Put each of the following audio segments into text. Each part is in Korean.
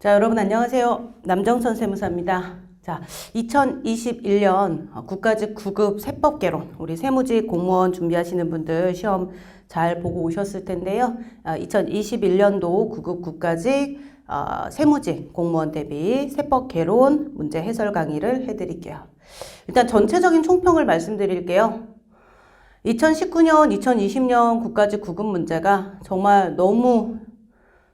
자, 여러분 안녕하세요. 남정선 세무사입니다. 자, 2021년 국가직 9급 세법개론, 우리 세무직 공무원 준비하시는 분들 시험 잘 보고 오셨을 텐데요. 2021년도 9급 국가직 세무직 공무원 대비 세법개론 문제 해설 강의를 해드릴게요. 일단 전체적인 총평을 말씀드릴게요. 2019년, 2020년 국가직 9급 문제가 정말 너무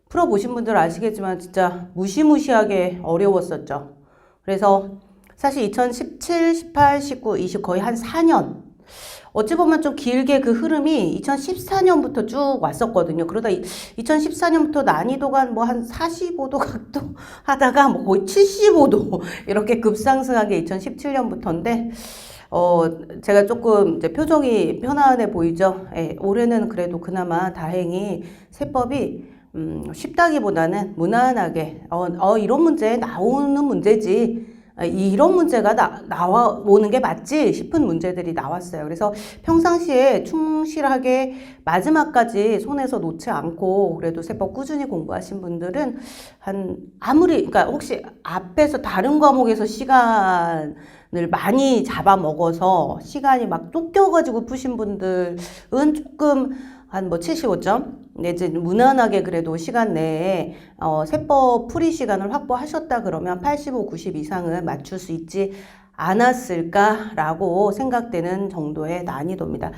풀어보신 분들 아시겠지만 진짜 무시무시하게 어려웠었죠. 그래서 사실 2017, 18, 19, 20 거의 한 4년 어찌 보면 좀 길게 그 흐름이 2014년부터 쭉 왔었거든요. 그러다 2014년부터 난이도가 뭐 한 45도 각도 하다가 뭐 거의 75도 이렇게 급상승한 게 2017년부터인데 제가 조금 이제 표정이 편안해 보이죠. 예, 올해는 그래도 그나마 다행히 세법이 쉽다기보다는 무난하게 이런 문제 나오는 문제지, 이런 문제가 나오는 게 맞지 싶은 문제들이 나왔어요. 그래서 평상시에 충실하게 마지막까지 손에서 놓지 않고 그래도 세법 꾸준히 공부하신 분들은 그러니까 혹시 앞에서 다른 과목에서 시간을 많이 잡아먹어서 시간이 막 쫓겨가지고 푸신 분들은 조금 한 뭐 75점 내지 무난하게 그래도 시간 내에 세법 풀이 시간을 확보하셨다 그러면 85, 90 이상은 맞출 수 있지 않았을까라고 생각되는 정도의 난이도입니다.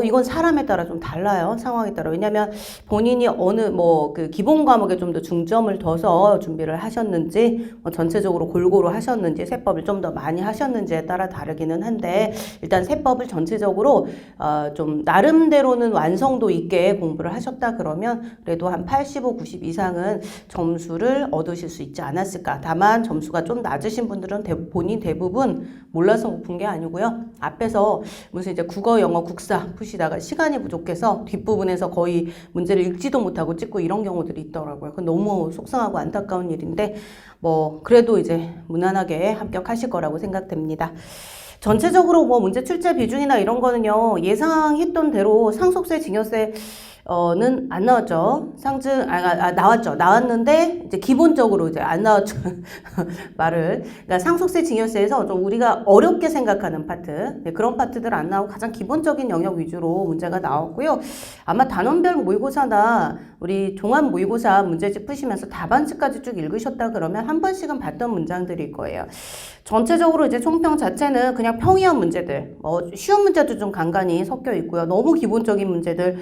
이건 사람에 따라 좀 달라요. 상황에 따라. 왜냐면 본인이 어느 그 기본 과목에 좀 더 중점을 둬서 준비를 하셨는지, 전체적으로 골고루 하셨는지, 세법을 좀 더 많이 하셨는지에 따라 다르기는 한데, 일단 세법을 전체적으로 좀 나름대로는 완성도 있게 공부를 하셨다 그러면 그래도 한 85, 90 이상은 점수를 얻으실 수 있지 않았을까. 다만 점수가 좀 낮으신 분들은 본인 대부분 몰라서 못 푼 게 아니고요. 앞에서 무슨 이제 국어, 영어, 국사 푸시다가 시간이 부족해서 뒷부분에서 거의 문제를 읽지도 못하고 찍고 이런 경우들이 있더라고요. 그건 너무 속상하고 안타까운 일인데 그래도 이제 무난하게 합격하실 거라고 생각됩니다. 전체적으로 문제 출제 비중이나 이런 거는요, 예상했던 대로 상속세, 증여세 는 안 나왔죠. 나왔죠. 나왔는데, 이제 기본적으로 이제 안 나왔죠. 그러니까 상속세, 증여세에서 좀 우리가 어렵게 생각하는 파트, 그런 파트들 안 나오고 가장 기본적인 영역 위주로 문제가 나왔고요. 아마 단원별 모의고사나 우리 종합 모의고사 문제집 푸시면서 답안지까지 쭉 읽으셨다 그러면 한 번씩은 봤던 문장들일 거예요. 전체적으로 이제 총평 자체는 그냥 평이한 문제들, 쉬운 문제도 좀 간간히 섞여 있고요. 너무 기본적인 문제들,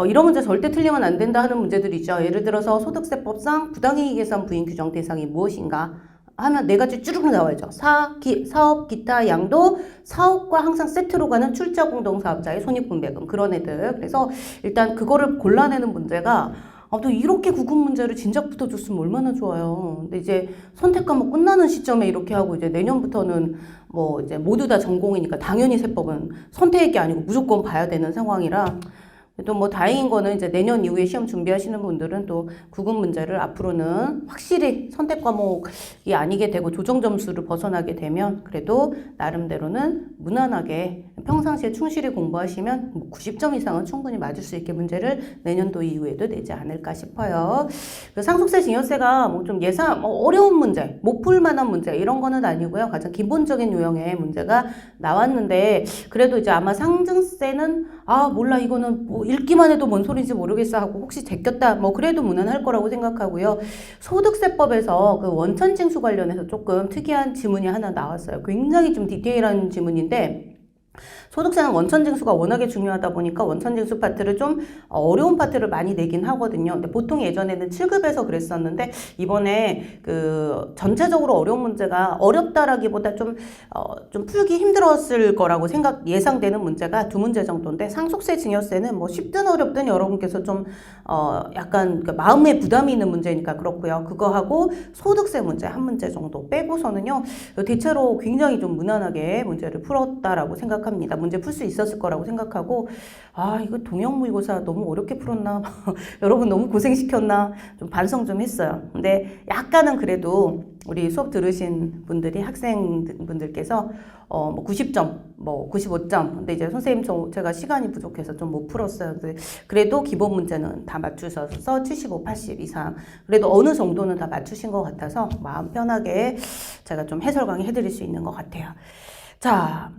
이런 문제 절대 틀리면 안 된다 하는 문제들 있죠. 예를 들어서 소득세법상 부당이익 계산 부인 규정 대상이 무엇인가 하면 네 가지 쭈르륵 나와야죠. 사업, 기타, 양도, 사업과 항상 세트로 가는 출자 공동사업자의 손익분배금, 그런 애들. 그래서 일단 그거를 골라내는 문제가 또 이렇게 구급 문제를 진작부터 줬으면 얼마나 좋아요. 근데 이제 선택 과목 끝나는 시점에 이렇게 하고 이제 내년부터는 이제 모두 다 전공이니까 당연히 세법은 선택이 아니고 무조건 봐야 되는 상황이라, 또 다행인 거는 이제 내년 이후에 시험 준비하시는 분들은 또 구급 문제를 앞으로는 확실히 선택 과목이 아니게 되고 조정 점수를 벗어나게 되면 그래도 나름대로는 무난하게 평상시에 충실히 공부하시면 90점 이상은 충분히 맞을 수 있게 문제를 내년도 이후에도 내지 않을까 싶어요. 그 상속세, 증여세가 좀 어려운 문제, 못 풀 만한 문제 이런 거는 아니고요. 가장 기본적인 유형의 문제가 나왔는데, 그래도 이제 아마 상증세는 몰라, 이거는 읽기만 해도 뭔 소리인지 모르겠어 하고 혹시 제꼈다 그래도 무난할 거라고 생각하고요. 소득세법에서 그 원천징수 관련해서 조금 특이한 지문이 하나 나왔어요. 굉장히 좀 디테일한 지문인데, 소득세는 원천징수가 워낙에 중요하다 보니까 원천징수 파트를 좀 어려운 파트를 많이 내긴 하거든요. 근데 보통 예전에는 7급에서 그랬었는데 이번에 그 전체적으로 어려운 문제가 어렵다라기보다 좀 풀기 힘들었을 거라고 예상되는 문제가 두 문제 정도인데, 상속세, 증여세는 쉽든 어렵든 여러분께서 좀 약간 그 마음에 부담이 있는 문제니까 그렇고요. 그거하고 소득세 문제 한 문제 정도 빼고서는요, 대체로 굉장히 좀 무난하게 문제를 풀었다라고 생각합니다. 생각합니다. 문제 풀 수 있었을 거라고 생각하고, 아, 이거 동형 모의고사 너무 어렵게 풀었나? 여러분 너무 고생시켰나? 좀 반성 좀 했어요. 근데 약간은 그래도 우리 수업 들으신 분들이 학생분들께서 뭐 90점, 뭐 95점. 근데 이제 선생님 제가 시간이 부족해서 좀 못 풀었어요. 근데 그래도 기본 문제는 다 맞추셔서 75, 80 이상. 그래도 어느 정도는 다 맞추신 것 같아서 마음 편하게 제가 좀 해설 강의 해드릴 수 있는 것 같아요. 자.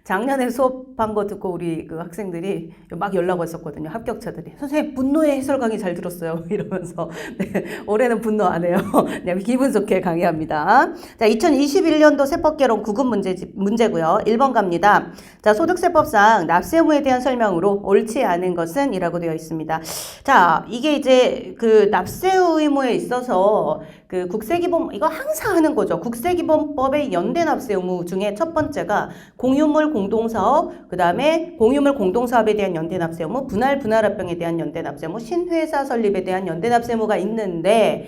작년에 수업한 거 듣고 우리 그 학생들이 막 연락 왔었거든요. 합격자들이. 선생님, 분노의 해설 강의 잘 들었어요. 이러면서. 네, 올해는 분노 안 해요. 그냥 기분 좋게 강의합니다. 자, 2021년도 세법개론 9급 문제고요. 1번 갑니다. 자, 소득세법상 납세 의무에 대한 설명으로 옳지 않은 것은 이라고 되어 있습니다. 자, 이게 이제 그 납세 의무에 있어서 그 국세기본, 이거 항상 하는 거죠. 국세기본법의 연대납세 의무 중에 첫 번째가 공유물 공동사업, 그 다음에 공유물 공동사업에 대한 연대납세 의무, 분할합병에 대한 연대납세 의무, 신회사 설립에 대한 연대납세 의무가 있는데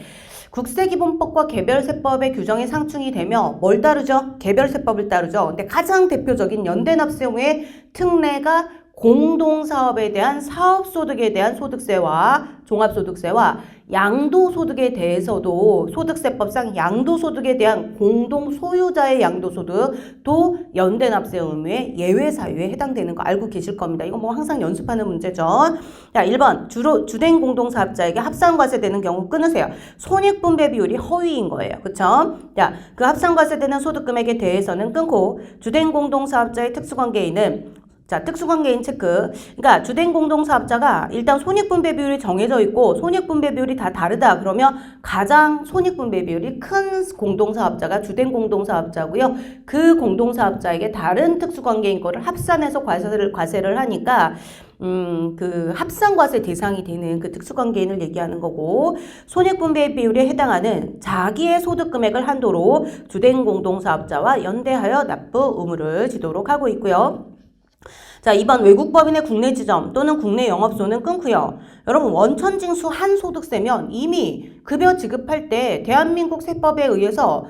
국세기본법과 개별세법의 규정이 상충이 되며 뭘 따르죠? 개별세법을 따르죠. 근데 가장 대표적인 연대납세 의무의 특례가 공동사업에 대한 사업소득에 대한 소득세와 종합소득세와 양도소득에 대해서도 소득세법상 양도소득에 대한 공동소유자의 양도소득도 연대납세 의무의 예외사유에 해당되는 거 알고 계실 겁니다. 이거 뭐 항상 연습하는 문제죠. 자, 1번 주된 공동사업자에게 합산과세되는 경우 끊으세요. 손익분배 비율이 허위인 거예요. 그쵸? 자, 그 합산과세되는 소득금액에 대해서는 끊고 주된 공동사업자의 특수관계인은 자, 특수관계인 체크. 그러니까 주된 공동사업자가 일단 손익분배 비율이 정해져 있고 손익분배 비율이 다 다르다. 그러면 가장 손익분배 비율이 큰 공동사업자가 주된 공동사업자고요. 그 공동사업자에게 다른 특수관계인 거를 합산해서 과세를 하니까 그 합산과세 대상이 되는 그 특수관계인을 얘기하는 거고 손익분배 비율에 해당하는 자기의 소득금액을 한도로 주된 공동사업자와 연대하여 납부 의무를 지도록 하고 있고요. 자, 2번 외국법인의 국내 지점 또는 국내 영업소는 끊고요. 여러분 원천징수 한 소득세면 이미 급여 지급할 때 대한민국 세법에 의해서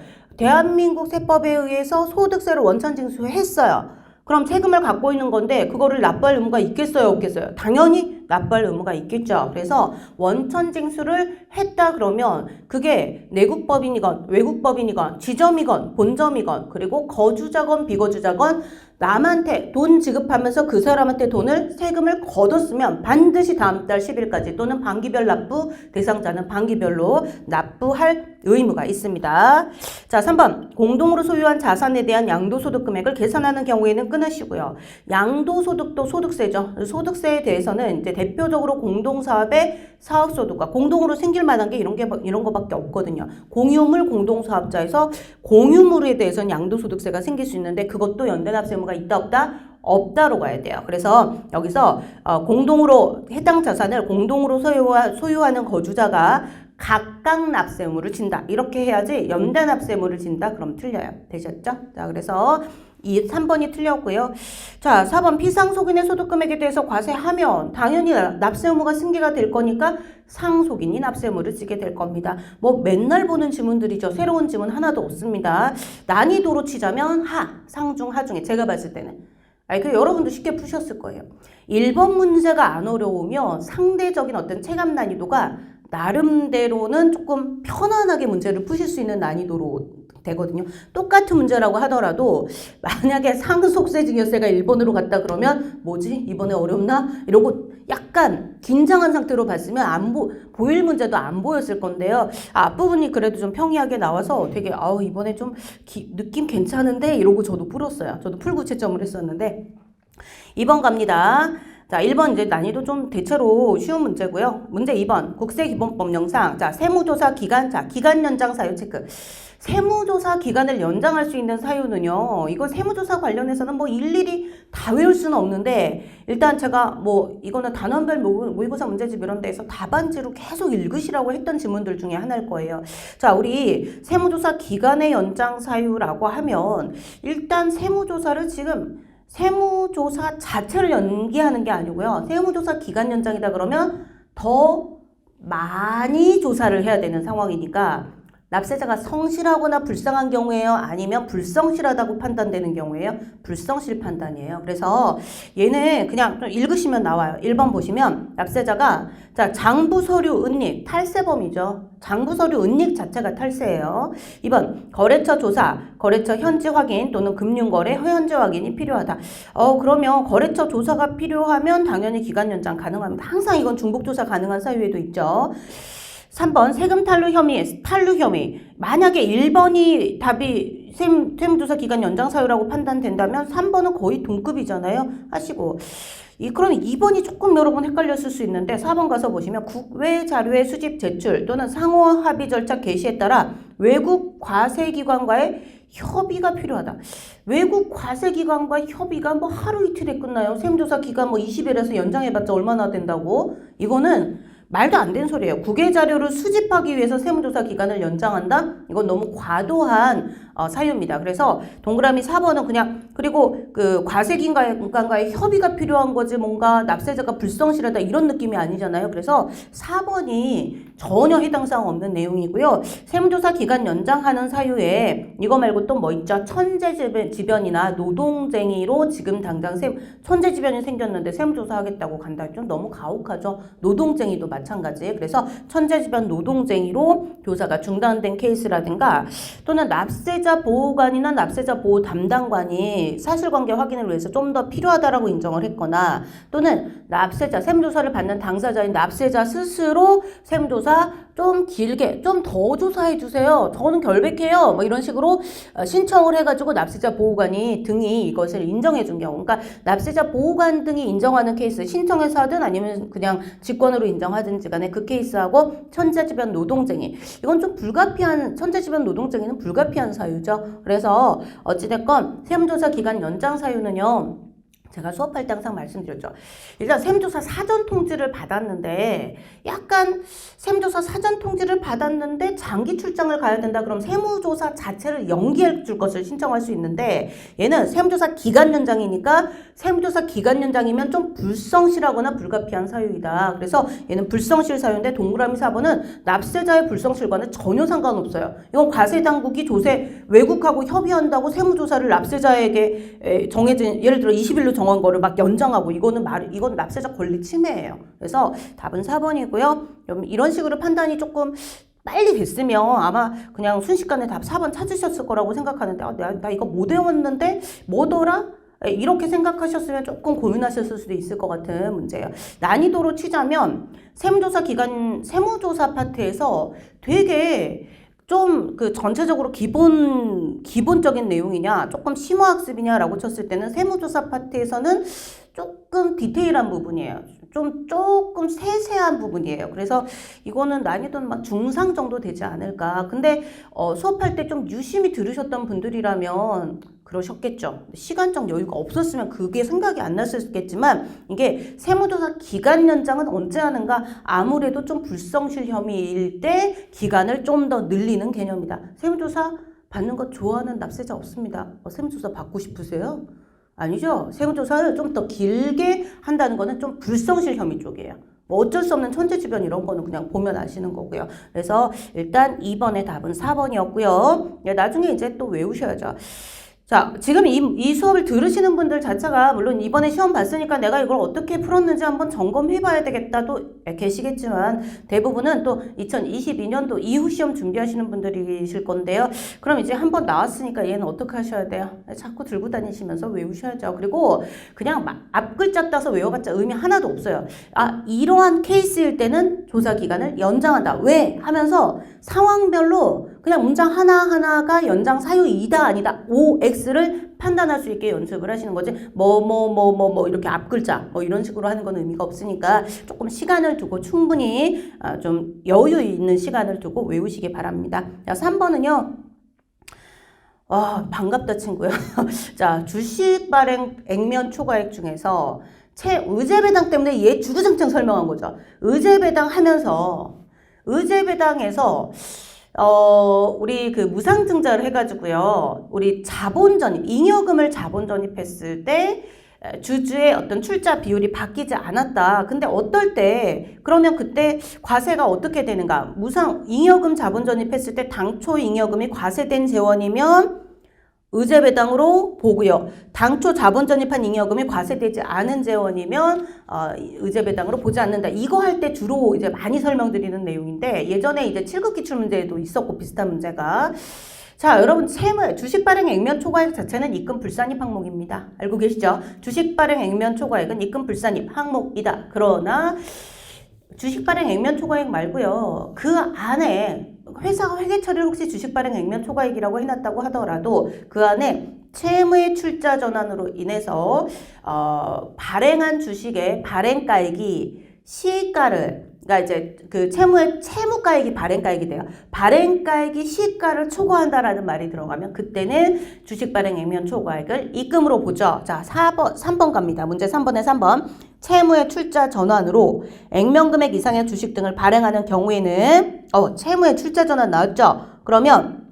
소득세를 원천징수했어요. 그럼 세금을 갖고 있는 건데 그거를 납부할 의무가 있겠어요, 없겠어요? 당연히 납부할 의무가 있겠죠. 그래서 원천징수를 했다 그러면 그게 내국법인이건 외국법인이건 지점이건 본점이건 그리고 거주자건 비거주자건 남한테 돈 지급하면서 그 사람한테 세금을 걷었으면 반드시 다음 달 10일까지 또는 반기별 납부 대상자는 반기별로 납부할 의무가 있습니다. 자, 3번 공동으로 소유한 자산에 대한 양도소득 금액을 계산하는 경우에는 끊으시고요. 양도소득도 소득세죠. 소득세에 대해서는 이제 대표적으로 공동사업의 사업소득과 공동으로 생길 만한 게 이런 거밖에 없거든요. 공유물 공동사업자에서 공유물에 대해서는 양도소득세가 생길 수 있는데 그것도 연대납세 의무가 있다 없다? 없다로 가야 돼요. 그래서 여기서 공동으로 해당 자산을 공동으로 소유하는 거주자가 각각 납세 의무를 진다. 이렇게 해야지 연대 납세 의무를 진다. 그럼 틀려요. 되셨죠? 자, 그래서 3번이 틀렸고요. 자, 4번 피상속인의 소득금액에 대해서 과세하면 당연히 납세 의무가 승계가 될 거니까 상속인이 납세 의무를 지게 될 겁니다. 뭐 맨날 보는 지문들이죠. 새로운 지문 하나도 없습니다. 난이도로 치자면 상중, 하중에 제가 봤을 때는. 그 여러분도 쉽게 푸셨을 거예요. 1번 문제가 안 어려우면 상대적인 어떤 체감 난이도가 나름대로는 조금 편안하게 문제를 푸실 수 있는 난이도로 되거든요. 똑같은 문제라고 하더라도 만약에 상속세 증여세가 1번으로 갔다 그러면 뭐지? 이번에 어렵나? 이러고 약간 긴장한 상태로 봤으면 보일 문제도 안 보였을 건데요. 앞부분이 그래도 좀 평이하게 나와서 되게 이번에 좀 느낌 괜찮은데? 이러고 저도 풀었어요. 저도 풀고 채점을 했었는데 2번 갑니다. 자, 1번 이제 난이도 좀 대체로 쉬운 문제고요. 문제 2번 국세기본법 영상. 자, 세무조사 기간. 자, 기간 연장 사유 체크. 세무조사 기간을 연장할 수 있는 사유는요. 이거 세무조사 관련해서는 뭐 일일이 다 외울 수는 없는데 일단 제가 이거는 단원별 모의고사 문제집 이런 데에서 답안지로 계속 읽으시라고 했던 지문들 중에 하나일 거예요. 자, 우리 세무조사 기간의 연장 사유라고 하면 일단 세무조사를 지금 세무조사 자체를 연기하는 게 아니고요. 세무조사 기간 연장이다 그러면 더 많이 조사를 해야 되는 상황이니까 납세자가 성실하거나 불쌍한 경우예요? 아니면 불성실하다고 판단되는 경우예요? 불성실 판단이에요. 그래서 얘는 그냥 좀 읽으시면 나와요. 1번 보시면 납세자가 자 장부 서류 은닉 탈세범이죠. 장부 서류 은닉 자체가 탈세예요. 2번 거래처 조사, 거래처 현지 확인 또는 금융거래 현지 확인이 필요하다. 그러면 거래처 조사가 필요하면 당연히 기간 연장 가능합니다. 항상 이건 중복조사 가능한 사유에도 있죠. 3번 세금 탈루 혐의. 만약에 1번이 답이 세무조사 기간 연장 사유라고 판단된다면 3번은 거의 동급이잖아요. 하시고. 그럼 2번이 조금 여러 번 헷갈렸을 수 있는데 4번 가서 보시면 국외 자료의 수집 제출 또는 상호 합의 절차 개시에 따라 외국 과세기관과의 협의가 필요하다. 외국 과세기관과 협의가 뭐 하루 이틀에 끝나요. 세무조사 기간 뭐 20일에서 연장해봤자 얼마나 된다고? 이거는 말도 안 되는 소리예요. 국외 자료를 수집하기 위해서 세무조사 기간을 연장한다? 이건 너무 과도한 사유입니다. 그래서 동그라미 4번은 그냥 그리고 그 과세기관과의 협의가 필요한 거지 뭔가 납세자가 불성실하다 이런 느낌이 아니잖아요. 그래서 4번이 전혀 해당 사항 없는 내용이고요. 세무조사 기간 연장하는 사유에 이거 말고 또 뭐 있죠? 천재지변이나 노동쟁이로 지금 당장 천재지변이 생겼는데 세무조사 하겠다고 간다. 좀 너무 가혹하죠. 노동쟁이도 마찬가지. 그래서 천재지변 노동쟁이로 조사가 중단된 케이스라든가 또는 납세자 보호관이나 납세자 보호 담당관이 사실관계 확인을 위해서 좀 더 필요하다라고 인정을 했거나 또는 납세자, 세무조사를 받는 당사자인 납세자 스스로 세무조사 좀 길게 좀 더 조사해 주세요. 저는 결백해요. 뭐 이런 식으로 신청을 해가지고 납세자 보호관이 등이 이것을 인정해 준 경우, 그러니까 납세자 보호관 등이 인정하는 케이스, 신청해서 하든 아니면 그냥 직권으로 인정하든지 간에 그 케이스하고 천재지변 노동쟁이, 이건 좀 불가피한, 천재지변 노동쟁이는 불가피한 사유죠. 그래서 어찌됐건 세무조사 기간 연장 사유는요, 제가 수업할 때 항상 말씀드렸죠. 일단 세무조사 사전 통지를 받았는데 약간 세무조사 사전 통지를 받았는데 장기 출장을 가야 된다. 그럼 세무조사 자체를 연기해 줄 것을 신청할 수 있는데 얘는 세무조사 기간 연장이니까 세무조사 기간 연장이면 좀 불성실하거나 불가피한 사유이다. 그래서 얘는 불성실 사유인데 동그라미 4번은 납세자의 불성실과는 전혀 상관없어요. 이건 과세당국이 조세 외국하고 협의한다고 세무조사를 납세자에게 정해진 예를 들어 20일로 정한 거를 막 연장하고 이건 납세자 권리 침해예요. 그래서 답은 4번이고요. 이런 식으로 판단이 조금 빨리 됐으면 아마 그냥 순식간에 답 4번 찾으셨을 거라고 생각하는데 나 이거 못 외웠는데 뭐더라? 이렇게 생각하셨으면 조금 고민하셨을 수도 있을 것 같은 문제예요. 난이도로 치자면 세무조사 파트에서 되게 좀 그 전체적으로 기본적인 내용이냐 조금 심화학습이냐라고 쳤을 때는 세무조사 파트에서는 조금 디테일한 부분이에요. 조금 세세한 부분이에요. 그래서 이거는 난이도는 막 중상 정도 되지 않을까. 근데 수업할 때 좀 유심히 들으셨던 분들이라면 그러셨겠죠. 시간적 여유가 없었으면 그게 생각이 안 났었겠지만 이게 세무조사 기간 연장은 언제 하는가? 아무래도 좀 불성실 혐의일 때 기간을 좀 더 늘리는 개념이다. 세무조사 받는 거 좋아하는 납세자 없습니다. 세무조사 받고 싶으세요? 아니죠. 세무조사를 좀 더 길게 한다는 거는 좀 불성실 혐의 쪽이에요. 뭐 어쩔 수 없는 천재지변 이런 거는 그냥 보면 아시는 거고요. 그래서 일단 2번의 답은 4번이었고요. 나중에 이제 또 외우셔야죠. 자, 지금 이 수업을 들으시는 분들 자체가 물론 이번에 시험 봤으니까 내가 이걸 어떻게 풀었는지 한번 점검해 봐야 되겠다 또 계시겠지만 대부분은 또 2022년도 이후 시험 준비하시는 분들이실 건데요. 그럼 이제 한번 나왔으니까 얘는 어떻게 하셔야 돼요? 자꾸 들고 다니시면서 외우셔야죠. 그리고 그냥 앞글자 따서 외워봤자 의미 하나도 없어요. 이러한 케이스일 때는 조사 기간을 연장한다. 왜? 하면서 상황별로 그냥 문장 하나하나가 연장 사유이다 아니다 OX를 판단할 수 있게 연습을 하시는 거지 이렇게 앞글자 이런 식으로 하는 건 의미가 없으니까 조금 시간을 두고 충분히 좀 여유 있는 시간을 두고 외우시기 바랍니다. 자, 3번은요. 반갑다 친구야. 자, 주식 발행 액면 초과액 중에서 의제 배당 때문에 얘 주구장창 설명한 거죠. 의제 배당 하면서 의제 배당에서 우리 그 무상증자를 해가지고요. 우리 자본 전입, 잉여금을 자본 전입했을 때 주주의 어떤 출자 비율이 바뀌지 않았다. 근데 어떨 때 그러면 그때 과세가 어떻게 되는가? 무상 잉여금 자본 전입했을 때 당초 잉여금이 과세된 재원이면 의제 배당으로 보고요. 당초 자본 전입한 잉여금이 과세되지 않은 재원이면 의제 배당으로 보지 않는다. 이거 할 때 주로 이제 많이 설명드리는 내용인데 예전에 이제 7급 기출 문제에도 있었고 비슷한 문제가 자, 여러분 채무 주식 발행 액면 초과액 자체는 입금 불산입 항목입니다. 알고 계시죠? 주식 발행 액면 초과액은 입금 불산입 항목이다. 그러나 주식 발행 액면 초과액 말고요. 그 안에 회사가 회계 처리를 혹시 주식 발행 액면 초과액이라고 해놨다고 하더라도 그 안에 채무의 출자 전환으로 인해서 발행한 주식의 발행가액이 시가를 그러니까 이제 그 채무가액이 발행가액이 돼요. 발행가액이 시가를 초과한다라는 말이 들어가면 그때는 주식 발행 액면 초과액을 입금으로 보죠. 자, 3번 갑니다. 문제 3번에 3번. 채무의 출자 전환으로 액면 금액 이상의 주식 등을 발행하는 경우에는 채무의 출자 전환 나왔죠? 그러면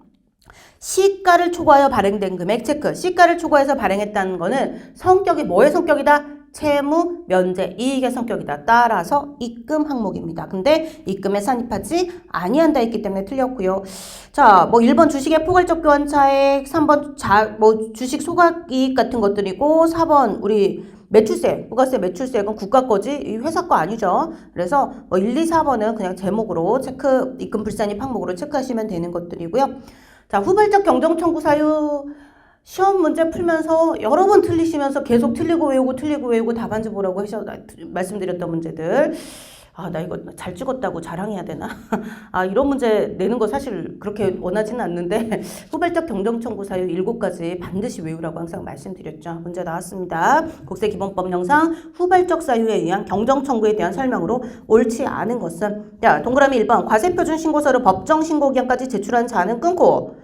시가를 초과하여 발행된 금액 체크. 시가를 초과해서 발행했다는 거는 성격이 뭐의 성격이다? 채무, 면제, 이익의 성격이다. 따라서 입금 항목입니다. 근데 입금에 산입하지 아니한다 했기 때문에 틀렸고요. 자, 뭐 1번 주식의 포괄적 교환 차액, 3번 주식 소각이익 같은 것들이고 4번 우리 매출세, 부가세 매출세액은 국가 거지 이 회사 거 아니죠. 그래서 뭐 1, 2, 4번은 그냥 제목으로 체크, 입금 불산입 항목으로 체크하시면 되는 것들이고요. 자, 후발적 경정 청구 사유 시험 문제 풀면서 여러 번 틀리시면서 계속 틀리고 외우고 답안지 보라고 말씀드렸던 문제들. 나 이거 잘 찍었다고 자랑해야 되나? 이런 문제 내는 거 사실 그렇게 원하지는 않는데 후발적 경정 청구 사유 7가지 반드시 외우라고 항상 말씀드렸죠. 문제 나왔습니다. 국세기본법 영상 후발적 사유에 의한 경정 청구에 대한 설명으로 옳지 않은 것은 자, 동그라미 1번 과세표준 신고서를 법정 신고 기한까지 제출한 자는 끊고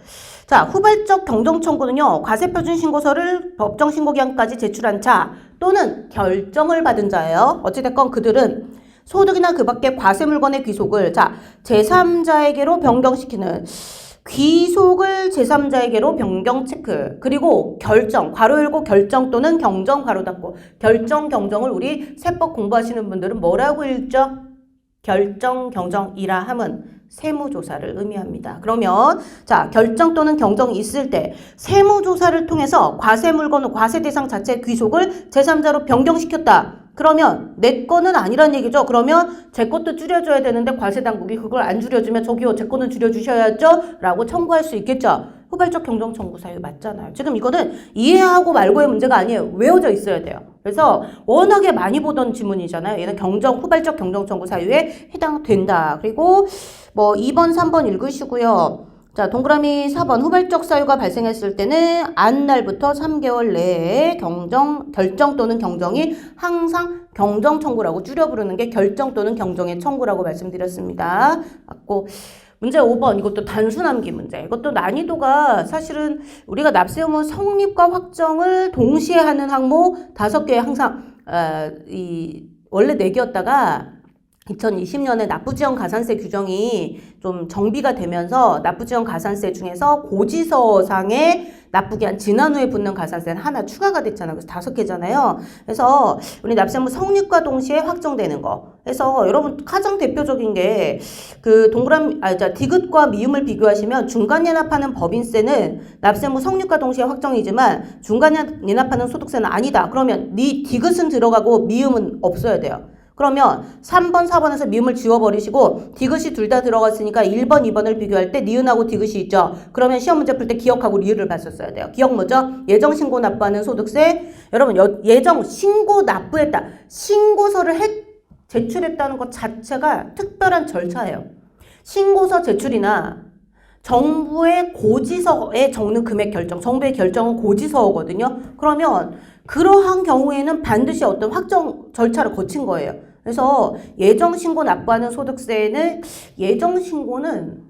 자, 후발적 경정 청구는요. 과세표준 신고서를 법정 신고 기한까지 제출한 자 또는 결정을 받은 자예요. 어찌됐건 그들은 소득이나 그 밖의 과세 물건의 귀속을 자 제3자에게로 변경시키는 귀속을 제3자에게로 변경 체크 그리고 결정 괄호 열고 결정 또는 경정 괄호 닫고 결정 경정을 우리 세법 공부하시는 분들은 뭐라고 읽죠? 결정 경정이라 함은 세무조사를 의미합니다. 그러면 자 결정 또는 경정이 있을 때 세무조사를 통해서 과세 물건 후 과세 대상 자체의 귀속을 제3자로 변경시켰다. 그러면 내 거는 아니란 얘기죠. 그러면 제 것도 줄여줘야 되는데 과세 당국이 그걸 안 줄여주면 저기요 제 거는 줄여주셔야죠 라고 청구할 수 있겠죠. 후발적 경정 청구 사유 맞잖아요. 지금 이거는 이해하고 말고의 문제가 아니에요. 외워져 있어야 돼요. 그래서 워낙에 많이 보던 지문이잖아요. 얘는 후발적 경정 청구 사유에 해당된다. 그리고 뭐 2번, 3번 읽으시고요. 자, 동그라미 4번 후발적 사유가 발생했을 때는 안날부터 3개월 내에 결정 또는 경정이 항상 경정 청구라고 줄여 부르는 게 결정 또는 경정의 청구라고 말씀드렸습니다. 맞고 문제 5번 이것도 단순함기 문제. 이것도 난이도가 사실은 우리가 납세 의무 성립과 확정을 동시에 하는 항목 5개 항상 원래 4개였다가 2020년에 납부지원 가산세 규정이 좀 정비가 되면서 납부지원 가산세 중에서 고지서상의 납부기한 지난 후에 붙는 가산세는 하나 추가가 됐잖아요. 그래서 5개잖아요. 그래서 우리 납세의무 성립과 동시에 확정되는 거. 그래서 여러분 가장 대표적인 게 그 디귿과 미음을 비교하시면 중간연합하는 법인세는 납세의무 성립과 동시에 확정이지만 중간연합하는 소득세는 아니다. 그러면 디귿은 들어가고 미음은 없어야 돼요. 그러면 3번, 4번에서 미음을 지워버리시고 디귿이 둘 다 들어갔으니까 1번, 2번을 비교할 때 니은하고 디귿이 있죠. 그러면 시험 문제 풀 때 기억하고 리을을 봤었어야 돼요. 기억 뭐죠? 예정신고 납부하는 소득세. 여러분 예정신고 납부했다. 신고서를 제출했다는 것 자체가 특별한 절차예요. 신고서 제출이나 정부의 고지서에 적는 금액 결정, 정부의 결정은 고지서거든요. 그러면 그러한 경우에는 반드시 어떤 확정 절차를 거친 거예요. 그래서 예정신고 납부하는 소득세는 예정신고는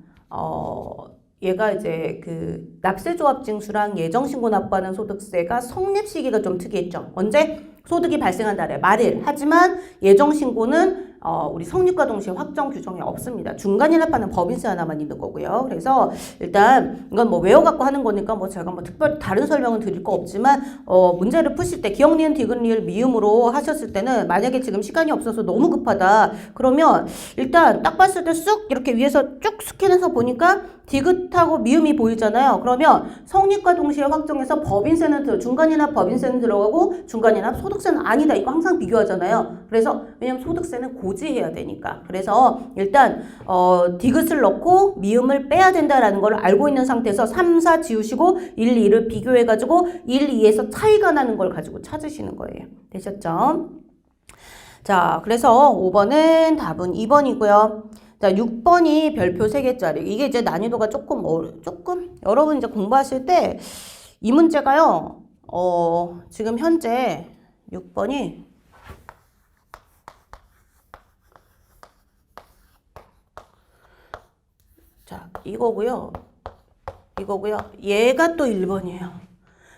얘가 이제 그 납세조합징수랑 예정신고 납부하는 소득세가 성립 시기가 좀 특이했죠. 언제? 소득이 발생한 달에 말일. 하지만 예정신고는 우리 성립과 동시에 확정 규정이 없습니다. 중간연합하는 법인세 하나만 있는 거고요. 그래서 일단 이건 뭐 외워갖고 하는 거니까 뭐 제가 뭐 특별히 다른 설명은 드릴 거 없지만 문제를 푸실 때 기역, 니은, 디귿, 리을, 미음으로 하셨을 때는 만약에 지금 시간이 없어서 너무 급하다 그러면 일단 딱 봤을 때 쑥 이렇게 위에서 쭉 스캔해서 보니까 디귿하고 미음이 보이잖아요. 그러면 성립과 동시에 확정해서 법인세는 중간연합 법인세는 들어가고 중간연합 소득세는 아니다. 이거 항상 비교하잖아요. 그래서 왜냐면 소득세는 고지해야 되니까. 그래서 일단 디귿을 넣고 미음을 빼야 된다라는 걸 알고 있는 상태에서 3, 4 지우시고 1, 2를 비교해가지고 1, 2에서 차이가 나는 걸 가지고 찾으시는 거예요. 되셨죠? 자, 그래서 5번은 답은 2번이고요. 자, 6번이 별표 3개짜리. 이게 이제 난이도가 조금 여러분 이제 공부하실 때 이 문제가요. 지금 현재 6번이 자, 이거고요. 얘가 또 1번이에요.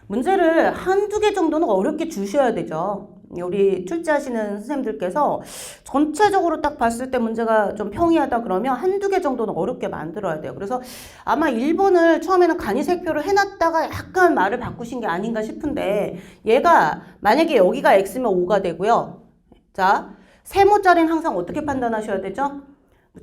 문제를 한두 개 정도는 어렵게 주셔야 되죠. 우리 출제하시는 선생님들께서 전체적으로 딱 봤을 때 문제가 좀 평이하다 그러면 한두 개 정도는 어렵게 만들어야 돼요. 그래서 아마 1번을 처음에는 간이색표를 해놨다가 약간 말을 바꾸신 게 아닌가 싶은데 얘가 만약에 여기가 X면 5가 되고요. 자, 세모짜리는 항상 어떻게 판단하셔야 되죠?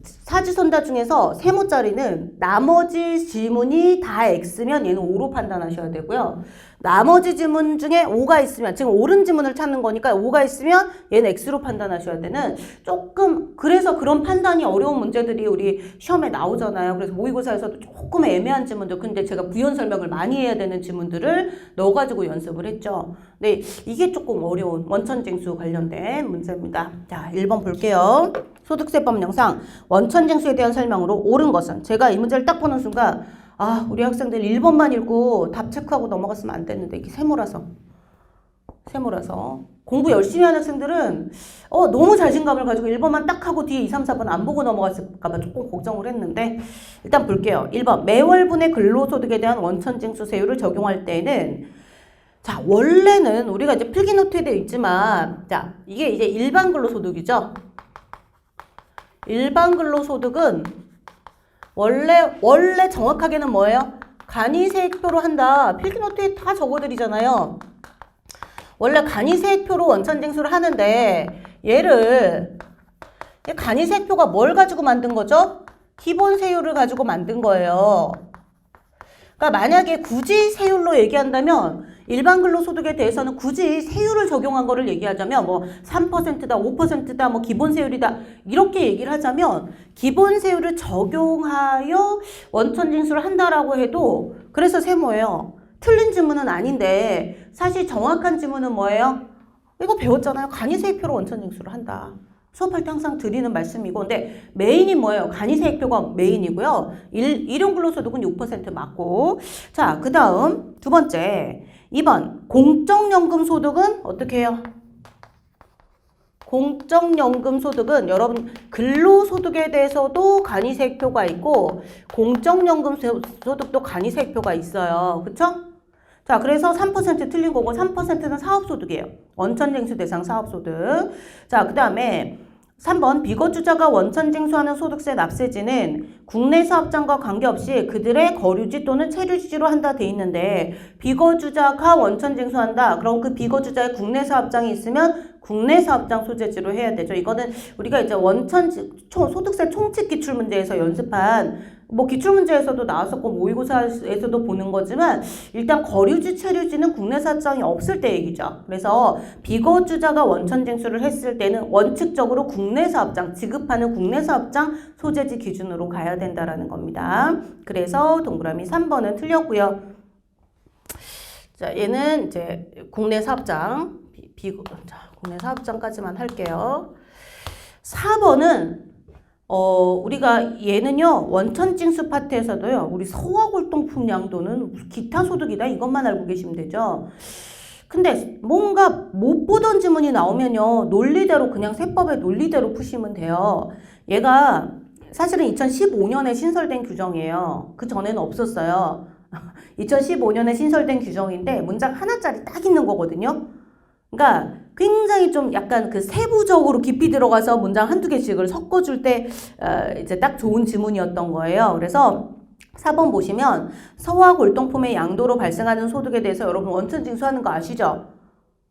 사지선다 중에서 세모짜리는 나머지 지문이 다 X면 얘는 5로 판단하셔야 되고요. 나머지 지문 중에 5가 있으면 지금 옳은 지문을 찾는 거니까 5가 있으면 얘는 X로 판단하셔야 되는 조금 그래서 그런 판단이 어려운 문제들이 우리 시험에 나오잖아요. 그래서 모의고사에서도 조금 애매한 지문들 근데 제가 부연 설명을 많이 해야 되는 지문들을 넣어가지고 연습을 했죠. 네, 이게 조금 어려운 원천징수 관련된 문제입니다. 자, 1번 볼게요. 소득세법 영상 원천징수에 대한 설명으로 옳은 것은 제가 이 문제를 딱 보는 순간 우리 학생들 1번만 읽고 답 체크하고 넘어갔으면 안 됐는데 이게 세모라서 공부 열심히 하는 학생들은 너무 자신감을 가지고 1번만 딱 하고 뒤에 2, 3, 4번 안 보고 넘어갔을까 봐 조금 걱정을 했는데 일단 볼게요. 1번 매월분의 근로소득에 대한 원천징수세율을 적용할 때에는 자 원래는 우리가 이제 필기노트에 되어 있지만 자 이게 이제 일반 근로소득이죠. 일반 근로소득은 원래 정확하게는 뭐예요? 간이세액표로 한다. 필기노트에 다 적어드리잖아요. 원래 간이세액표로 원천징수를 하는데 얘를 간이세액표가 뭘 가지고 만든 거죠? 기본세율을 가지고 만든 거예요. 그러니까 만약에 굳이 세율로 얘기한다면 일반 근로소득에 대해서는 굳이 세율을 적용한 거를 얘기하자면 뭐 3%다, 5%다, 뭐 기본세율이다 이렇게 얘기를 하자면 기본세율을 적용하여 원천징수를 한다라고 해도 그래서 세모예요. 틀린 지문은 아닌데 사실 정확한 지문은 뭐예요? 이거 배웠잖아요. 간이세액표로 원천징수를 한다. 수업할 때 항상 드리는 말씀이고 근데 메인이 뭐예요? 간이세액표가 메인이고요. 일용근로소득은 6% 맞고 자, 그 다음 두 번째 2번 공적연금소득은 어떻게 해요? 공적연금소득은 여러분 근로소득에 대해서도 간이세액표가 있고 공적연금소득도 간이세액표가 있어요. 그쵸? 자, 그래서 3% 틀린 거고 3%는 사업소득이에요. 원천징수 대상 사업소득. 자, 그 다음에 3번 비거주자가 원천징수하는 소득세 납세지는 국내 사업장과 관계없이 그들의 거류지 또는 체류지로 한다 돼 있는데 비거주자가 원천징수한다. 그럼 그 비거주자의 국내 사업장이 있으면 국내 사업장 소재지로 해야 되죠. 이거는 우리가 이제 소득세 총칙 기출문제에서 연습한 뭐 기출문제에서도 나왔었고 모의고사에서도 보는 거지만 일단 거류지, 체류지는 국내 사업장이 없을 때 얘기죠. 그래서 비거주자가 원천징수를 했을 때는 원칙적으로 국내 사업장, 지급하는 국내 사업장 소재지 기준으로 가야 된다라는 겁니다. 그래서 동그라미 3번은 틀렸고요. 자, 얘는 이제 국내 사업장, 국내 사업장까지만 할게요. 4번은 우리가 얘는요 원천징수 파트에서도요 우리 소화골동품 양도는 기타 소득이다 이것만 알고 계시면 되죠. 근데 뭔가 못 보던 지문이 나오면요 논리대로 그냥 세법의 논리대로 푸시면 돼요. 얘가 사실은 2015년에 신설된 규정이에요. 그 전에는 없었어요. 2015년에 신설된 규정인데 문장 하나짜리 딱 있는 거거든요. 그러니까 굉장히 좀 약간 그 세부적으로 깊이 들어가서 문장 한두 개씩을 섞어줄 때 이제 딱 좋은 지문이었던 거예요. 그래서 4번 보시면 서와 골동품의 양도로 발생하는 소득에 대해서 여러분 원천징수하는 거 아시죠?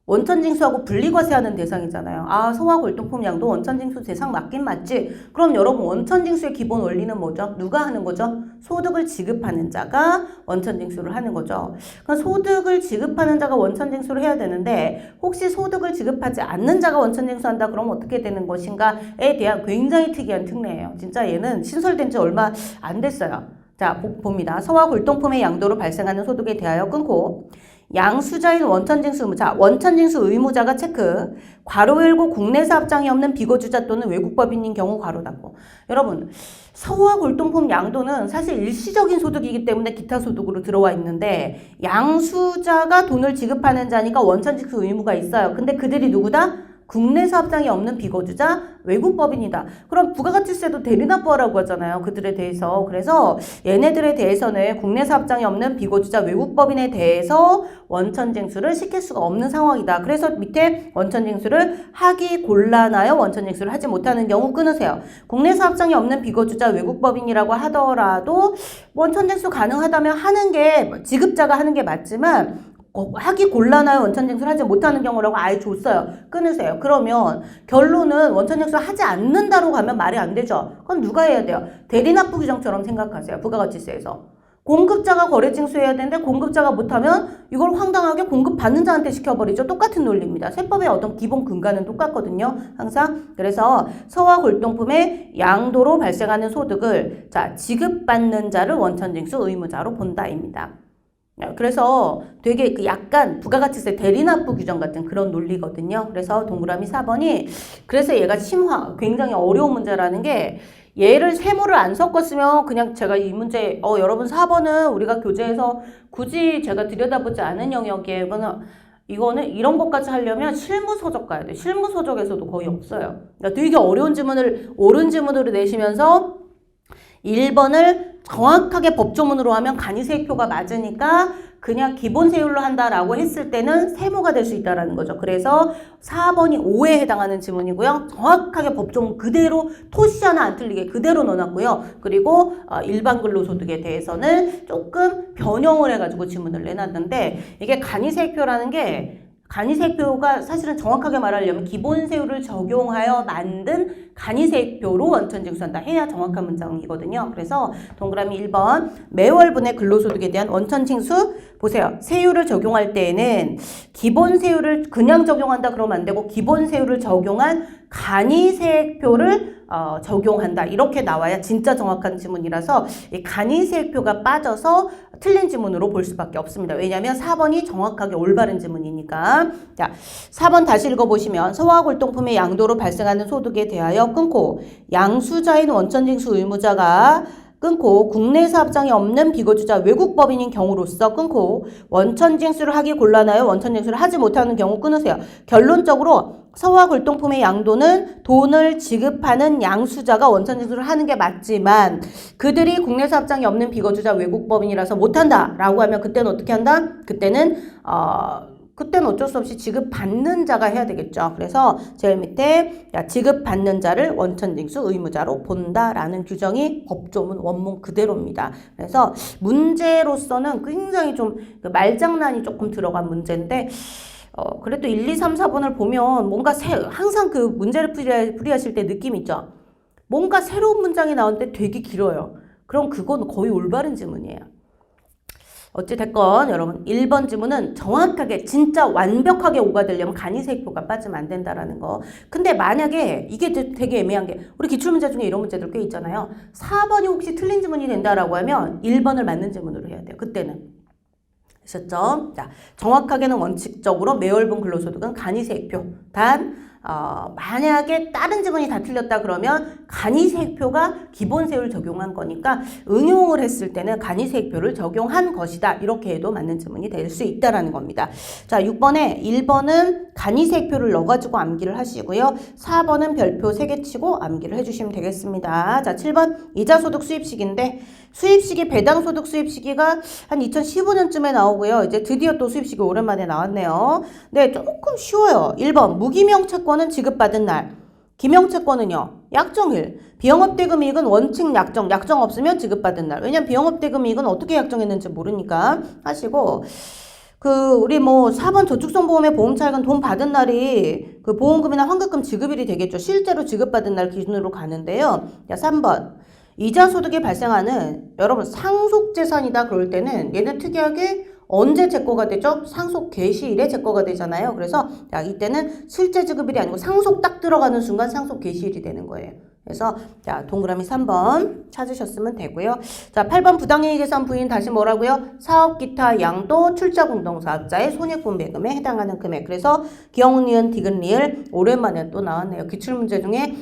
원천징수하고 분리과세하는 대상이잖아요. 아, 서와 골동품 양도 원천징수 대상 맞긴 맞지? 그럼 여러분 원천징수의 기본 원리는 뭐죠? 누가 하는 거죠? 소득을 지급하는 자가 원천징수를 하는 거죠. 그럼 소득을 지급하는 자가 원천징수를 해야 되는데 혹시 소득을 지급하지 않는 자가 원천징수한다 그러면 어떻게 되는 것인가에 대한 굉장히 특이한 특례예요. 진짜 얘는 신설된 지 얼마 안 됐어요. 자, 봅니다. 서와 골동품의 양도로 발생하는 소득에 대하여 끊고 양수자인 원천징수 의무자, 원천징수 의무자가 체크, 괄호 열고 국내 사업장이 없는 비거주자 또는 외국법인인 경우 괄호 닫고. 여러분, 서와 골동품 양도는 사실 일시적인 소득이기 때문에 기타 소득으로 들어와 있는데 양수자가 돈을 지급하는 자니까 원천징수 의무가 있어요. 근데 그들이 누구다? 국내 사업장이 없는 비거주자, 외국법인이다. 그럼 부가가치세도 대리납부하라고 하잖아요. 그들에 대해서. 그래서 얘네들에 대해서는 국내 사업장이 없는 비거주자, 외국법인에 대해서 원천징수를 시킬 수가 없는 상황이다. 그래서 밑에 원천징수를 하기 곤란하여 원천징수를 하지 못하는 경우 끊으세요. 국내 사업장이 없는 비거주자, 외국법인이라고 하더라도 원천징수 가능하다면 하는 게 지급자가 하는 게 맞지만 하기 곤란하여 원천징수를 하지 못하는 경우라고 아예 줬어요. 끊으세요. 그러면 결론은 원천징수를 하지 않는다로 가면 말이 안 되죠. 그럼 누가 해야 돼요? 대리납부 규정처럼 생각하세요. 부가가치세에서. 공급자가 거래징수해야 되는데 공급자가 못하면 이걸 황당하게 공급받는 자한테 시켜버리죠. 똑같은 논리입니다. 세법의 어떤 기본 근간은 똑같거든요. 항상. 그래서 서와 골동품의 양도로 발생하는 소득을 지급받는 자를 원천징수 의무자로 본다입니다. 그래서 되게 약간 부가가치세 대리납부 규정 같은 그런 논리거든요. 그래서 동그라미 4번이 그래서 얘가 굉장히 어려운 문제라는 게 얘를 세모를 안 섞었으면 그냥 제가 이 문제 여러분 4번은 우리가 교재에서 굳이 제가 들여다보지 않은 영역이에요. 이거는 이런 것까지 하려면 실무서적 가야 돼요. 실무서적에서도 거의 없어요. 그러니까 되게 어려운 지문을 옳은 지문으로 내시면서 1번을 정확하게 법조문으로 하면 간이세액표가 맞으니까 그냥 기본 세율로 한다라고 했을 때는 세모가 될 수 있다라는 거죠. 그래서 4번이 5에 해당하는 지문이고요. 정확하게 법조문 그대로 토시 하나 안 틀리게 그대로 넣어놨고요. 그리고 일반 근로소득에 대해서는 조금 변형을 해가지고 지문을 내놨는데 이게 간이세액표라는 게 간이세액표가 사실은 정확하게 말하려면 기본세율을 적용하여 만든 간이세액표로 원천징수한다 해야 정확한 문장이거든요. 그래서 동그라미 1번 매월분의 근로소득에 대한 원천징수 보세요. 세율을 적용할 때에는 기본세율을 그냥 적용한다 그러면 안 되고 기본세율을 적용한 간이세액표를 적용한다. 이렇게 나와야 진짜 정확한 지문이라서 이 간이세액표가 빠져서 틀린 지문으로 볼 수밖에 없습니다. 왜냐하면 4번이 정확하게 올바른 지문이니까. 자, 4번 다시 읽어보시면 서와 골동품의 양도로 발생하는 소득에 대하여 끊고 양수자인 원천징수 의무자가 끊고 국내 사업장이 없는 비거주자 외국법인인 경우로서 끊고 원천징수를 하기 곤란하여 원천징수를 하지 못하는 경우 끊으세요. 결론적으로 서와 골동품의 양도는 돈을 지급하는 양수자가 원천징수를 하는 게 맞지만 그들이 국내 사업장이 없는 비거주자 외국법인이라서 못한다 라고 하면 그때는 어떻게 한다? 그때는 어쩔 수 없이 지급받는 자가 해야 되겠죠. 그래서 제일 밑에 지급받는 자를 원천징수 의무자로 본다라는 규정이 법조문 원문 그대로입니다. 그래서 문제로서는 굉장히 좀 말장난이 조금 들어간 문제인데 그래도 1, 2, 3, 4번을 보면 뭔가 항상 그 문제를 풀이하실 때 느낌 있죠. 뭔가 새로운 문장이 나오는데 되게 길어요. 그럼 그건 거의 올바른 지문이에요. 어찌됐건 여러분 1번 지문은 정확하게 진짜 완벽하게 오가되려면 간이세액표가 빠지면 안 된다라는 거. 근데 만약에 이게 되게 애매한 게 우리 기출문제 중에 이런 문제들 꽤 있잖아요. 4번이 혹시 틀린 지문이 된다라고 하면 1번을 맞는 지문으로 해야 돼요. 그때는. 아셨죠? 자, 정확하게는 원칙적으로 매월분 근로소득은 간이세액표. 단 만약에 다른 지문이 다 틀렸다 그러면 간이세익표가 기본세율 적용한 거니까 응용을 했을 때는 간이세익표를 적용한 것이다. 이렇게 해도 맞는 지문이 될 수 있다라는 겁니다. 자, 6번에 1번은 간이세익표를 넣어가지고 암기를 하시고요. 4번은 별표 3개 치고 암기를 해주시면 되겠습니다. 자, 7번 이자소득 수입식인데 수입식이 배당소득 수입시기가 한 2015년쯤에 나오고요. 이제 드디어 또 수입식이 오랜만에 나왔네요. 네, 조금 쉬워요. 1번 무기명채권은 지급받은 날. 기명채권은요. 약정일. 비영업대금이익은 원칙 약정. 약정 없으면 지급받은 날. 왜냐면 비영업대금이익은 어떻게 약정했는지 모르니까 하시고 우리 4번 저축성보험의 보험차익은 돈 받은 날이 그 보험금이나 환급금 지급일이 되겠죠. 실제로 지급받은 날 기준으로 가는데요. 자, 3번. 이자 소득이 발생하는 여러분 상속재산이다 그럴 때는 얘는 특이하게 언제 제거가 되죠? 상속 개시일에 제거가 되잖아요. 그래서 자, 이때는 실제 지급일이 아니고 상속 딱 들어가는 순간 상속 개시일이 되는 거예요. 그래서 자, 동그라미 3번 찾으셨으면 되고요. 자, 8번 부당이익계산 부인 다시 뭐라고요? 사업기타 양도 출자공동사업자의 손해분배금에 해당하는 금액. 그래서 기억, 니은, 디귿, 리을 오랜만에 또 나왔네요. 기출문제 중에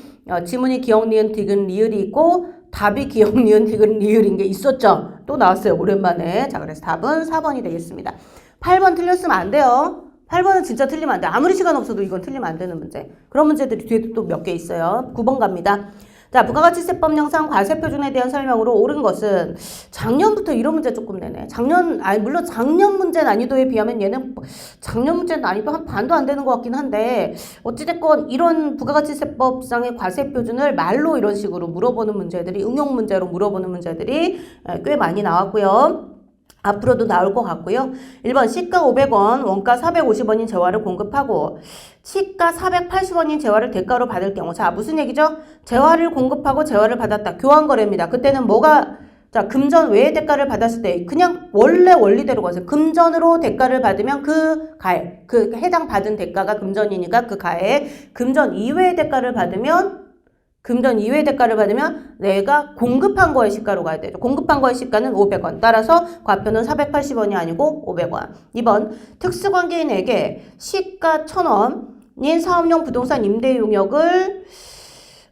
지문이 기억, 니은, 디귿, 리을이 있고 답이 기억, 니은, 디귿, 리을인 게 있었죠. 또 나왔어요. 오랜만에. 자, 그래서 답은 4번이 되겠습니다. 8번 틀렸으면 안 돼요. 8번은 진짜 틀리면 안 돼. 아무리 시간 없어도 이건 틀리면 안 되는 문제. 그런 문제들이 뒤에도 또 몇 개 있어요. 9번 갑니다. 자, 부가가치세법령상 과세표준에 대한 설명으로 옳은 것은 작년부터 이런 문제 조금 내네. 물론 작년 문제 난이도에 비하면 얘는 작년 문제 난이도 한 반도 안 되는 것 같긴 한데 어찌됐건 이런 부가가치세법상의 과세표준을 말로 이런 식으로 물어보는 문제들이 응용 문제로 물어보는 문제들이 꽤 많이 나왔고요. 앞으로도 나올 것 같고요. 1번 시가 500원, 원가 450원인 재화를 공급하고 시가 480원인 재화를 대가로 받을 경우 자 무슨 얘기죠? 재화를 공급하고 재화를 받았다. 교환거래입니다. 그때는 자 금전 외의 대가를 받았을 때 그냥 원래 원리대로 가세요. 금전으로 대가를 받으면 그 해당 받은 대가가 금전이니까 그 가에 금전 이외의 대가를 받으면 내가 공급한 거의 시가로 가야 되죠. 공급한 거의 시가는 500원. 따라서 과표는 480원이 아니고 500원. 2번 특수관계인에게 시가 1000원인 사업용 부동산 임대 용역을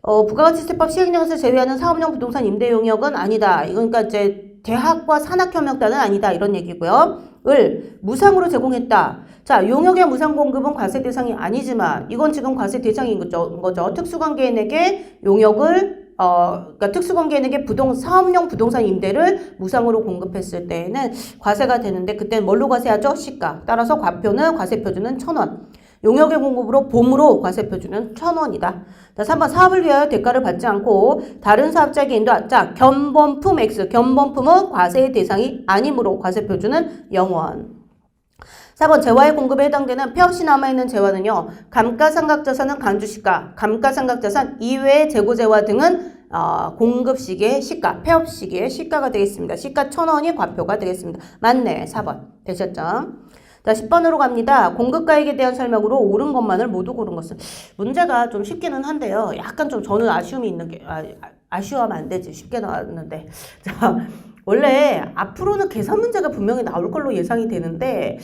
부가가치세법 시행령에서 제외하는 사업용 부동산 임대 용역은 아니다. 이건 그러니까 이제 대학과 산학협력단은 아니다. 이런 얘기고요. 을 무상으로 제공했다. 자, 용역의 무상 공급은 과세 대상이 아니지만 이건 지금 과세 대상인 거죠. 특수관계인에게 용역을 그러니까 특수관계인에게 사업용 부동산 임대를 무상으로 공급했을 때에는 과세가 되는데 그때는 뭘로 과세하죠? 시가. 따라서 과표는 과세표준은 1000원. 용역의 공급으로 봄으로 과세표준은 1000원이다. 자, 3번 사업을 위하여 대가를 받지 않고 다른 사업자에게 인도한 자, 견본품 X. 견본품은 과세의 대상이 아니므로 과세표준은 0원. 4번 재화의 공급에 해당되는 폐업시 남아있는 재화는요. 감가상각자산은 간주시가, 감가상각자산 이외의 재고재화 등은 공급 시기의 시가, 폐업 시기의 시가가 되겠습니다. 시가 1000원이 과표가 되겠습니다. 맞네. 4번. 되셨죠? 자, 10번으로 갑니다. 공급가액에 대한 설명으로 옳은 것만을 모두 고른 것은 문제가 좀 쉽기는 한데요. 약간 좀 저는 아쉬움이 있는 게 아쉬워하면 안 되지. 쉽게 나왔는데. 자, 원래 앞으로는 계산 문제가 분명히 나올 걸로 예상이 되는데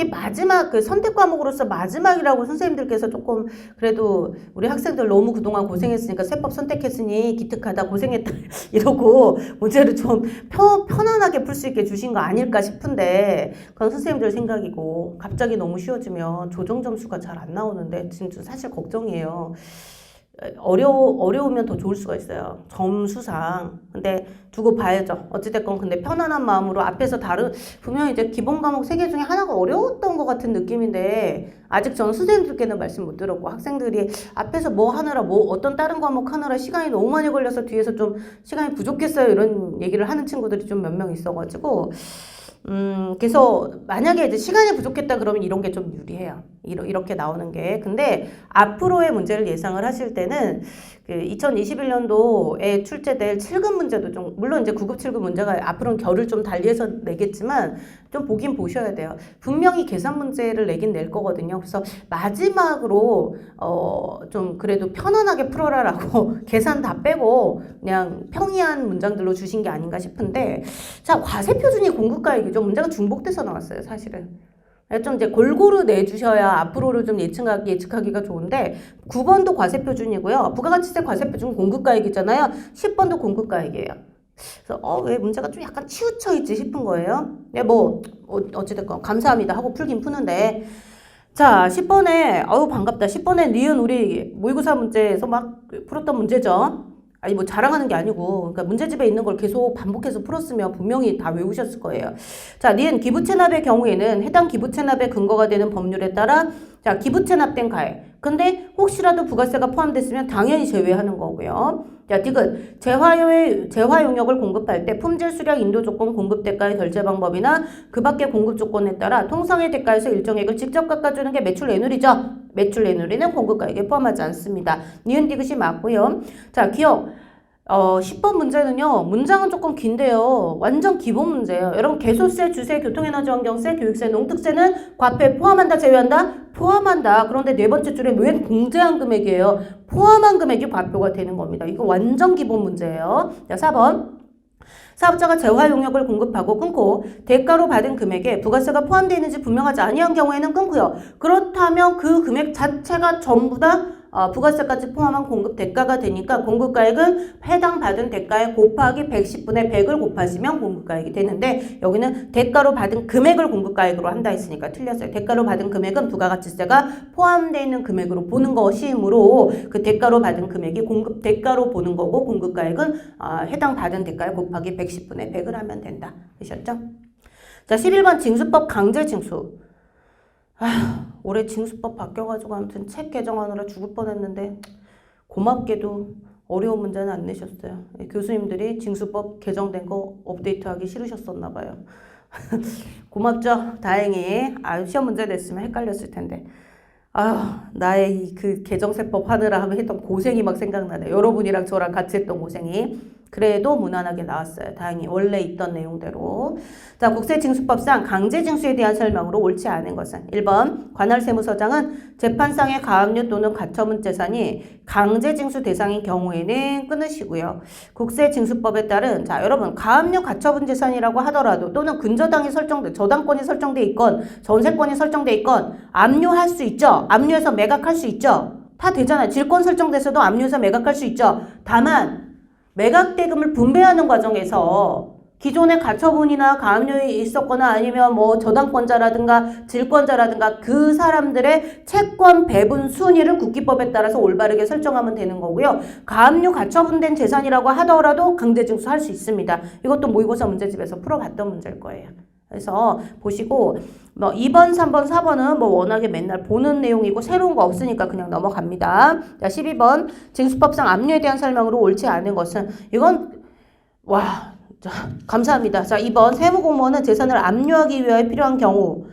마지막 선택 과목으로서 마지막이라고 선생님들께서 조금 그래도 우리 학생들 너무 그동안 고생했으니까 세법 선택했으니 기특하다 고생했다 이러고 문제를 좀 편안하게 풀 수 있게 주신 거 아닐까 싶은데 그건 선생님들 생각이고 갑자기 너무 쉬워지면 조정 점수가 잘 안 나오는데 진짜 사실 걱정이에요. 어려우면 더 좋을 수가 있어요. 점수상. 근데 두고 봐야죠. 어찌됐건 근데 편안한 마음으로 앞에서 분명히 이제 기본 과목 3개 중에 하나가 어려웠던 것 같은 느낌인데 아직 저는 선생님들께는 말씀 못 들었고 학생들이 앞에서 어떤 다른 과목 하느라 시간이 너무 많이 걸려서 뒤에서 좀 시간이 부족했어요. 이런 얘기를 하는 친구들이 좀 몇 명 있어가지고 그래서 만약에 이제 시간이 부족했다 그러면 이런 게 좀 유리해요. 이렇게 나오는 게. 근데 앞으로의 문제를 예상을 하실 때는 2021년도에 출제될 7급 문제도 좀, 물론 이제 9급, 7급 문제가 앞으로는 결을 좀 달리해서 내겠지만 좀 보긴 보셔야 돼요. 분명히 계산 문제를 내긴 낼 거거든요. 그래서 마지막으로, 좀 그래도 편안하게 풀어라라고 계산 다 빼고 그냥 평이한 문장들로 주신 게 아닌가 싶은데 자, 과세표준이 공급가액이죠. 문제가 중복돼서 나왔어요, 사실은. 좀 이제 골고루 내주셔야 앞으로를 좀 예측하기가 좋은데 9번도 과세표준이고요. 부가가치세 과세표준 공급가액이잖아요. 10번도 공급가액이에요. 그래서 왜 문제가 좀 약간 치우쳐 있지 싶은 거예요. 네, 어찌됐건 감사합니다 하고 풀긴 푸는데 자 10번에 반갑다. 10번에 니은 우리 모의고사 문제에서 막 풀었던 문제죠. 아니 뭐 자랑하는 게 아니고 그러니까 문제집에 있는 걸 계속 반복해서 풀었으면 분명히 다 외우셨을 거예요. 자, 니은 기부채납의 경우에는 해당 기부채납의 근거가 되는 법률에 따라 자 기부채납된 가액. 근데 혹시라도 부가세가 포함됐으면 당연히 제외하는 거고요. 자, 디귿 재화 용역을 공급할 때 품질 수량 인도 조건 공급 대가의 결제 방법이나 그 밖의 공급 조건에 따라 통상의 대가에서 일정액을 직접 깎아주는 게 매출 내누리죠. 매출 내누리는 공급가액에 포함하지 않습니다. 니은 디귿이 맞고요. 자, 기억. 10번 문제는요, 문장은 조금 긴데요. 완전 기본 문제예요. 여러분, 개소세, 주세, 교통에너지환경세, 교육세, 농특세는 과표에 포함한다, 제외한다? 포함한다. 그런데 네 번째 줄에 왜 공제한 금액이에요? 포함한 금액이 과표가 되는 겁니다. 이거 완전 기본 문제예요. 자, 4번. 사업자가 재화 용역을 공급하고 끊고 대가로 받은 금액에 부가세가 포함되어 있는지 분명하지 아니한 경우에는 끊고요. 그렇다면 그 금액 자체가 전부 다 부가세까지 포함한 공급 대가가 되니까 공급가액은 해당 받은 대가에 곱하기 110분의 100을 곱하시면 공급가액이 되는데 여기는 대가로 받은 금액을 공급가액으로 한다 했으니까 틀렸어요. 대가로 받은 금액은 부가가치세가 포함되어 있는 금액으로 보는 것이므로 그 대가로 받은 금액이 공급 대가로 보는 거고 공급가액은 해당 받은 대가에 곱하기 110분의 100을 하면 된다. 되셨죠? 자, 11번 징수법 강제징수. 올해 징수법 바뀌어가지고 아무튼 책 개정하느라 죽을 뻔했는데 고맙게도 어려운 문제는 안 내셨어요. 교수님들이 징수법 개정된 거 업데이트하기 싫으셨었나 봐요. 고맙죠? 다행히. 시험 문제 냈으면 헷갈렸을 텐데. 나의 그 개정세법 하느라 하면 했던 고생이 막 생각나네. 여러분이랑 저랑 같이 했던 고생이. 그래도 무난하게 나왔어요. 다행히 원래 있던 내용대로. 자, 국세징수법상 강제징수에 대한 설명으로 옳지 않은 것은 1번 관할세무서장은 재판상의 가압류 또는 가처분 재산이 강제징수 대상인 경우에는 끊으시고요. 국세징수법에 따른 자 여러분 가압류 가처분 재산이라고 하더라도 또는 근저당이 설정돼 저당권이 설정돼 있건 전세권이 설정돼 있건 압류할 수 있죠. 압류해서 매각할 수 있죠. 다 되잖아요. 질권 설정돼서도 압류해서 매각할 수 있죠. 다만 매각대금을 분배하는 과정에서 기존의 가처분이나 가압류에 있었거나 아니면 뭐 저당권자라든가 질권자라든가 그 사람들의 채권 배분 순위를 국기법에 따라서 올바르게 설정하면 되는 거고요. 가압류 가처분된 재산이라고 하더라도 강제징수 할 수 있습니다. 이것도 모의고사 문제집에서 풀어봤던 문제일 거예요. 그래서 보시고 2번, 3번, 4번은 워낙에 맨날 보는 내용이고 새로운 거 없으니까 그냥 넘어갑니다. 자, 12번 징수법상 압류에 대한 설명으로 옳지 않은 것은 이건 자, 감사합니다. 자, 2번 세무공무원은 재산을 압류하기 위하여 필요한 경우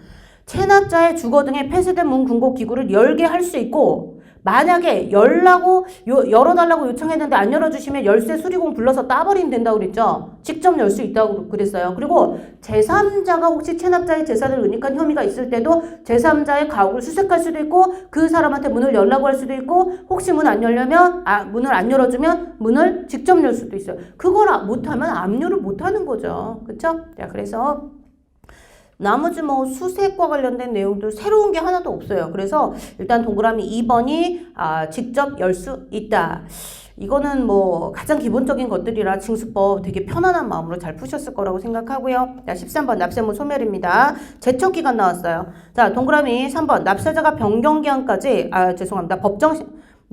체납자의 주거 등의 폐쇄된 문금고기구를 열게 할 수 있고 만약에 열어달라고 요청했는데 안 열어주시면 열쇠 수리공 불러서 따버리면 된다고 그랬죠. 직접 열 수 있다고 그랬어요. 그리고 제3자가 혹시 체납자의 재산을 은닉한 혐의가 있을 때도 제3자의 가옥을 수색할 수도 있고 그 사람한테 문을 열라고 할 수도 있고 혹시 문을 안 열어주면 문을 직접 열 수도 있어요. 그걸 못하면 압류를 못하는 거죠. 그쵸? 자, 그래서 나머지 수색과 관련된 내용들 새로운 게 하나도 없어요. 그래서 일단 동그라미 2번이 직접 열 수 있다. 이거는 가장 기본적인 것들이라 징수법 되게 편안한 마음으로 잘 푸셨을 거라고 생각하고요. 자, 13번 납세무 소멸입니다. 제척기간 나왔어요. 자, 동그라미 3번 납세자가 변경기한까지 죄송합니다.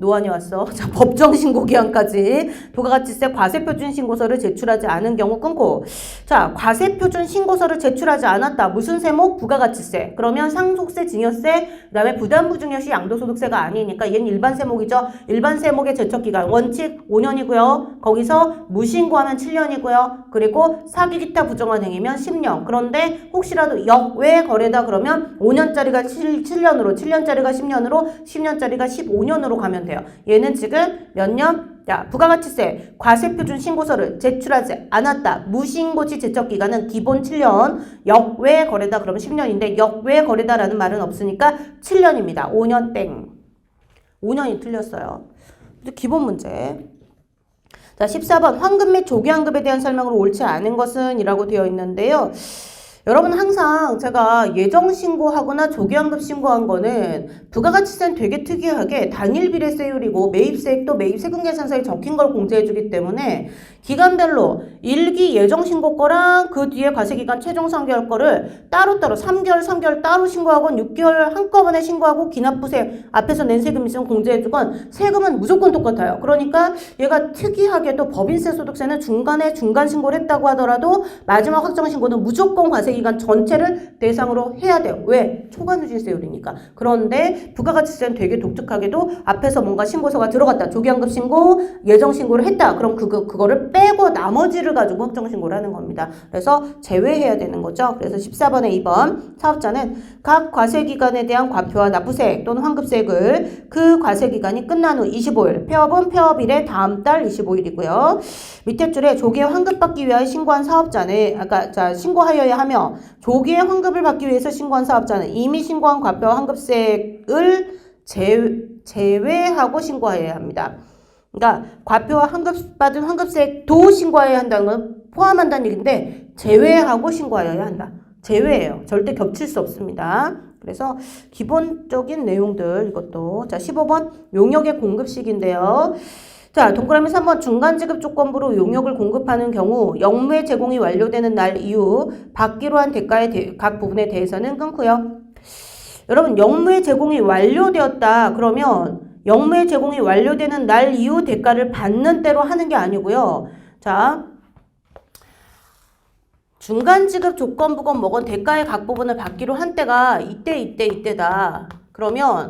노안이 왔어. 자, 법정신고기한까지 부가가치세 과세표준 신고서를 제출하지 않은 경우 끊고 자, 과세표준 신고서를 제출하지 않았다. 무슨 세목? 부가가치세. 그러면 상속세, 증여세, 그 다음에 부담부증여시 양도소득세가 아니니까 얘는 일반 세목이죠. 일반 세목의 제척기간 원칙 5년이고요. 거기서 무신고하면 7년이고요. 그리고 사기 기타 부정한 행위면 10년. 그런데 혹시라도 역외 거래다 그러면 5년짜리가 7년으로 7년짜리가 10년으로 10년짜리가 15년으로 가면 돼요. 얘는 지금 몇 년? 자, 부가가치세 과세표준 신고서를 제출하지 않았다. 무신고지 제척기간은 기본 7년. 역외 거래다 그러면 10년인데 역외 거래다라는 말은 없으니까 7년입니다. 5년 땡. 5년이 틀렸어요. 기본 문제. 자, 14번 황금 및 조기환급에 대한 설명으로 옳지 않은 것은 이라고 되어 있는데요. 여러분 항상 제가 예정 신고하거나 조기환급 신고한 거는 부가가치세는 되게 특이하게 단일 비례세율이고 매입세액도 매입세금계산서에 적힌 걸 공제해주기 때문에 기간별로 1기 예정 신고 거랑 그 뒤에 과세기간 최종 상계할 거를 따로따로 3개월 따로 신고하건 6개월 한꺼번에 신고하고 기납부세 앞에서 낸 세금 있으면 공제해주건 세금은 무조건 똑같아요. 그러니까 얘가 특이하게도 법인세 소득세는 중간에 중간 신고를 했다고 하더라도 마지막 확정 신고는 무조건 과세기간 전체를 대상으로 해야 돼요. 왜? 초과누진세율이니까. 그런데 부가가치세는 되게 독특하게도 앞에서 뭔가 신고서가 들어갔다. 조기환급 신고, 예정 신고를 했다. 그럼 그거를 빼고 나머지를 가지고 확정 신고를 하는 겁니다. 그래서 제외해야 되는 거죠. 그래서 14번에 2번 사업자는 각 과세기간에 대한 과표와 납부세액 또는 환급세액을 그 과세기간이 끝난 후 25일, 폐업은 폐업일의 다음 달 25일이고요. 밑에 줄에 조기에 환급받기 위하여 신고한 사업자는 신고하여야 하며 조기에 환급을 받기 위해서 신고한 사업자는 이미 신고한 과표와 환급세액을 제외하고 신고하여야 합니다. 그러니까 과표와 환급받은 환급세액도 신고해야 한다는 건 포함한다는 얘기인데 제외하고 신고하여야 한다. 제외예요. 절대 겹칠 수 없습니다. 그래서 기본적인 내용들 이것도 자 15번 용역의 공급식인데요. 자 동그라미 3번 중간지급 조건부로 용역을 공급하는 경우 영무의 제공이 완료되는 날 이후 받기로 한 대가의 각 부분에 대해서는 끊고요. 여러분 영무의 제공이 완료되었다 그러면 영무의 제공이 완료되는 날 이후 대가를 받는 때로 하는 게 아니고요. 자, 중간지급 조건부건 뭐건 대가의 각 부분을 받기로 한 때가 이때다. 그러면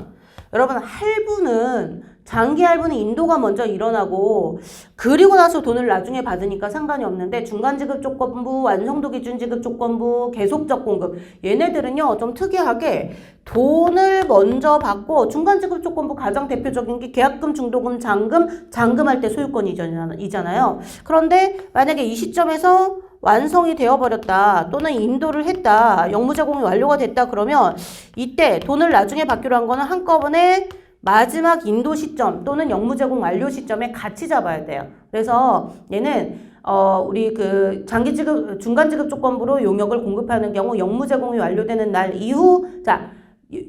여러분 할부는 장기 할부는 인도가 먼저 일어나고 그리고 나서 돈을 나중에 받으니까 상관이 없는데 중간지급 조건부, 완성도 기준 지급 조건부, 계속적 공급 얘네들은요 좀 특이하게 돈을 먼저 받고 중간지급 조건부 가장 대표적인 게 계약금, 중도금, 잔금할 때 소유권 이전이잖아요. 그런데 만약에 이 시점에서 완성이 되어버렸다 또는 인도를 했다 영무 제공이 완료가 됐다 그러면 이때 돈을 나중에 받기로 한 거는 한꺼번에 마지막 인도 시점 또는 영무 제공 완료 시점에 같이 잡아야 돼요. 그래서 얘는 우리 그 장기지급 중간지급 조건부로 용역을 공급하는 경우 영무 제공이 완료되는 날 이후 자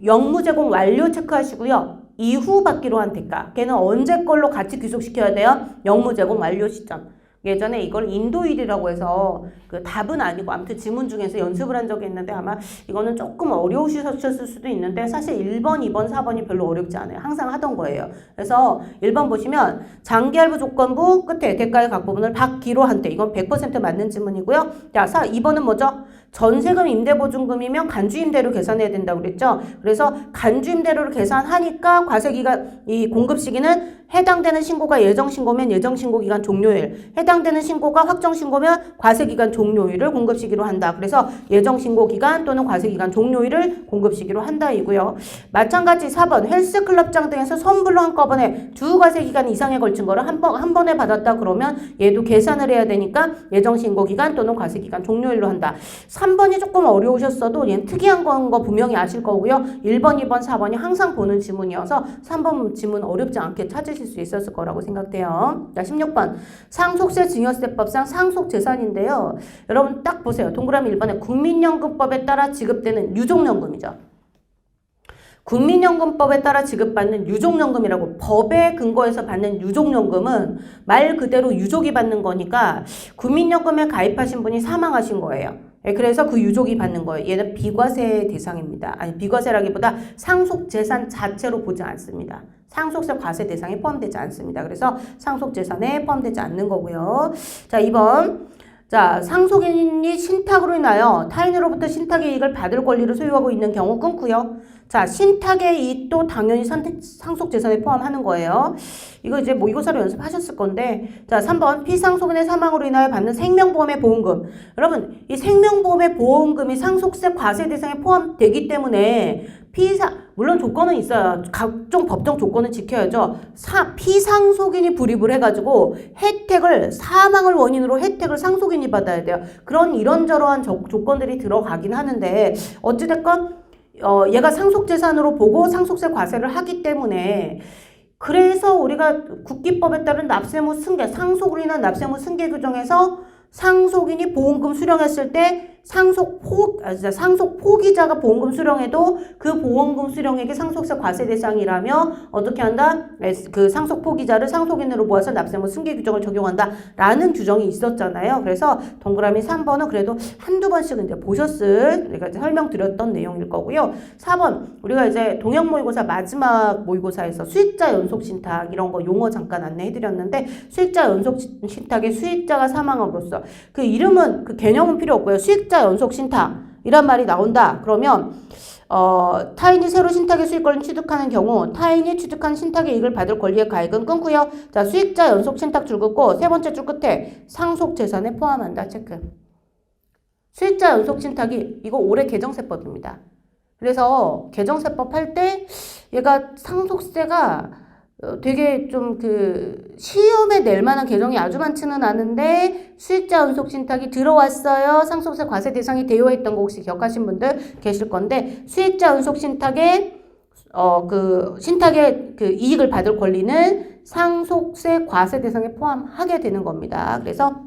영무 제공 완료 체크하시고요. 이후 받기로 한 대가 걔는 언제 걸로 같이 귀속시켜야 돼요? 영무 제공 완료 시점. 예전에 이걸 인도일이라고 해서 그 답은 아니고 아무튼 지문 중에서 연습을 한 적이 있는데 아마 이거는 조금 어려우셨을 수도 있는데 사실 1번, 2번, 4번이 별로 어렵지 않아요. 항상 하던 거예요. 그래서 1번 보시면 장기할부 조건부 끝에 대가의 각 부분을 받기로 한 때 이건 100% 맞는 지문이고요. 자, 2번은 뭐죠? 전세금 임대보증금이면 간주임대로 계산해야 된다고 그랬죠. 그래서 간주임대로를 계산하니까 과세기간 이 공급시기는 해당되는 신고가 예정신고면 예정신고기간 종료일, 해당되는 신고가 확정신고면 과세기간 종료일을 공급시기로 한다. 그래서 예정신고기간 또는 과세기간 종료일을 공급시기로 한다 이고요. 마찬가지 4번 헬스클럽장 등에서 선불로 한꺼번에 두 과세기간 이상에 걸친 거를 한 번에 받았다 그러면 얘도 계산을 해야 되니까 예정신고기간 또는 과세기간 종료일로 한다. 3번이 조금 어려우셨어도 얘는 특이한 건 거 분명히 아실 거고요. 1번, 2번, 4번이 항상 보는 지문이어서 3번 지문 어렵지 않게 찾으실 수 있었을 거라고 생각돼요. 자, 16번 상속세 증여세법상 상속재산인데요. 여러분 딱 보세요. 동그라미 1번에 국민연금법에 따라 지급되는 유족연금이죠. 국민연금법에 따라 지급받는 유족연금이라고 법에 근거해서 받는 유족연금은 말 그대로 유족이 받는 거니까 국민연금에 가입하신 분이 사망하신 거예요. 그래서 그 유족이 받는 거예요. 얘는 비과세 대상입니다. 아니 비과세라기보다 상속재산 자체로 보지 않습니다. 상속세 과세 대상에 포함되지 않습니다. 그래서 상속재산에 포함되지 않는 거고요. 자 2번 자 상속인이 신탁으로 인하여 타인으로부터 신탁의 이익을 받을 권리를 소유하고 있는 경우 끊고요. 자 신탁의 이익도 당연히 상속재산에 포함하는 거예요. 이거 이제 모의고사로 연습하셨을 건데 자 3번 피상속인의 사망으로 인하여 받는 생명보험의 보험금 여러분 이 생명보험의 보험금이 상속세 과세 대상에 포함되기 때문에 물론 조건은 있어요. 각종 법정 조건은 지켜야죠. 피상속인이 불입을 해가지고 사망을 원인으로 혜택을 상속인이 받아야 돼요. 그런 이런저러한 조건들이 들어가긴 하는데 어찌됐건 얘가 상속재산으로 보고 상속세 과세를 하기 때문에 그래서 우리가 국기법에 따른 납세무 승계, 상속으로 인한 납세무 승계 규정에서 상속인이 보험금 수령했을 때 상속포기자가 보험금 수령해도 그 보험금 수령액이 상속세 과세 대상이라며 어떻게 한다? 그 상속포기자를 상속인으로 모아서 납세무 승계 규정을 적용한다라는 규정이 있었잖아요. 그래서 동그라미 3번은 그래도 한두 번씩은 이제 보셨을, 우리가 이제 설명드렸던 내용일 거고요. 4번, 우리가 이제 동형 모의고사 마지막 모의고사에서 수익자 연속 신탁 이런 거 용어 잠깐 안내해드렸는데, 수익자 연속 신탁의 수익자가 사망함으로써 그 이름은 그 개념은 필요 없고요. 수익자 연속 신탁 이란 말이 나온다. 그러면 타인이 새로 신탁의 수익권을 취득하는 경우 타인이 취득한 신탁의 이익을 받을 권리의 가액은 끊고요. 자, 수익자 연속 신탁 줄 긋고 세 번째 줄 끝에 상속 재산에 포함한다. 체크. 수익자 연속 신탁이 이거 올해 개정세법입니다. 그래서 개정세법 할 때 얘가 상속세가 되게 좀 그 시험에 낼 만한 개정이 아주 많지는 않은데 수익자 연속 신탁이 들어왔어요. 상속세 과세 대상이 되어 있던 거 혹시 기억하신 분들 계실 건데, 수익자 연속 신탁의 그 신탁의 그 이익을 받을 권리는 상속세 과세 대상에 포함하게 되는 겁니다. 그래서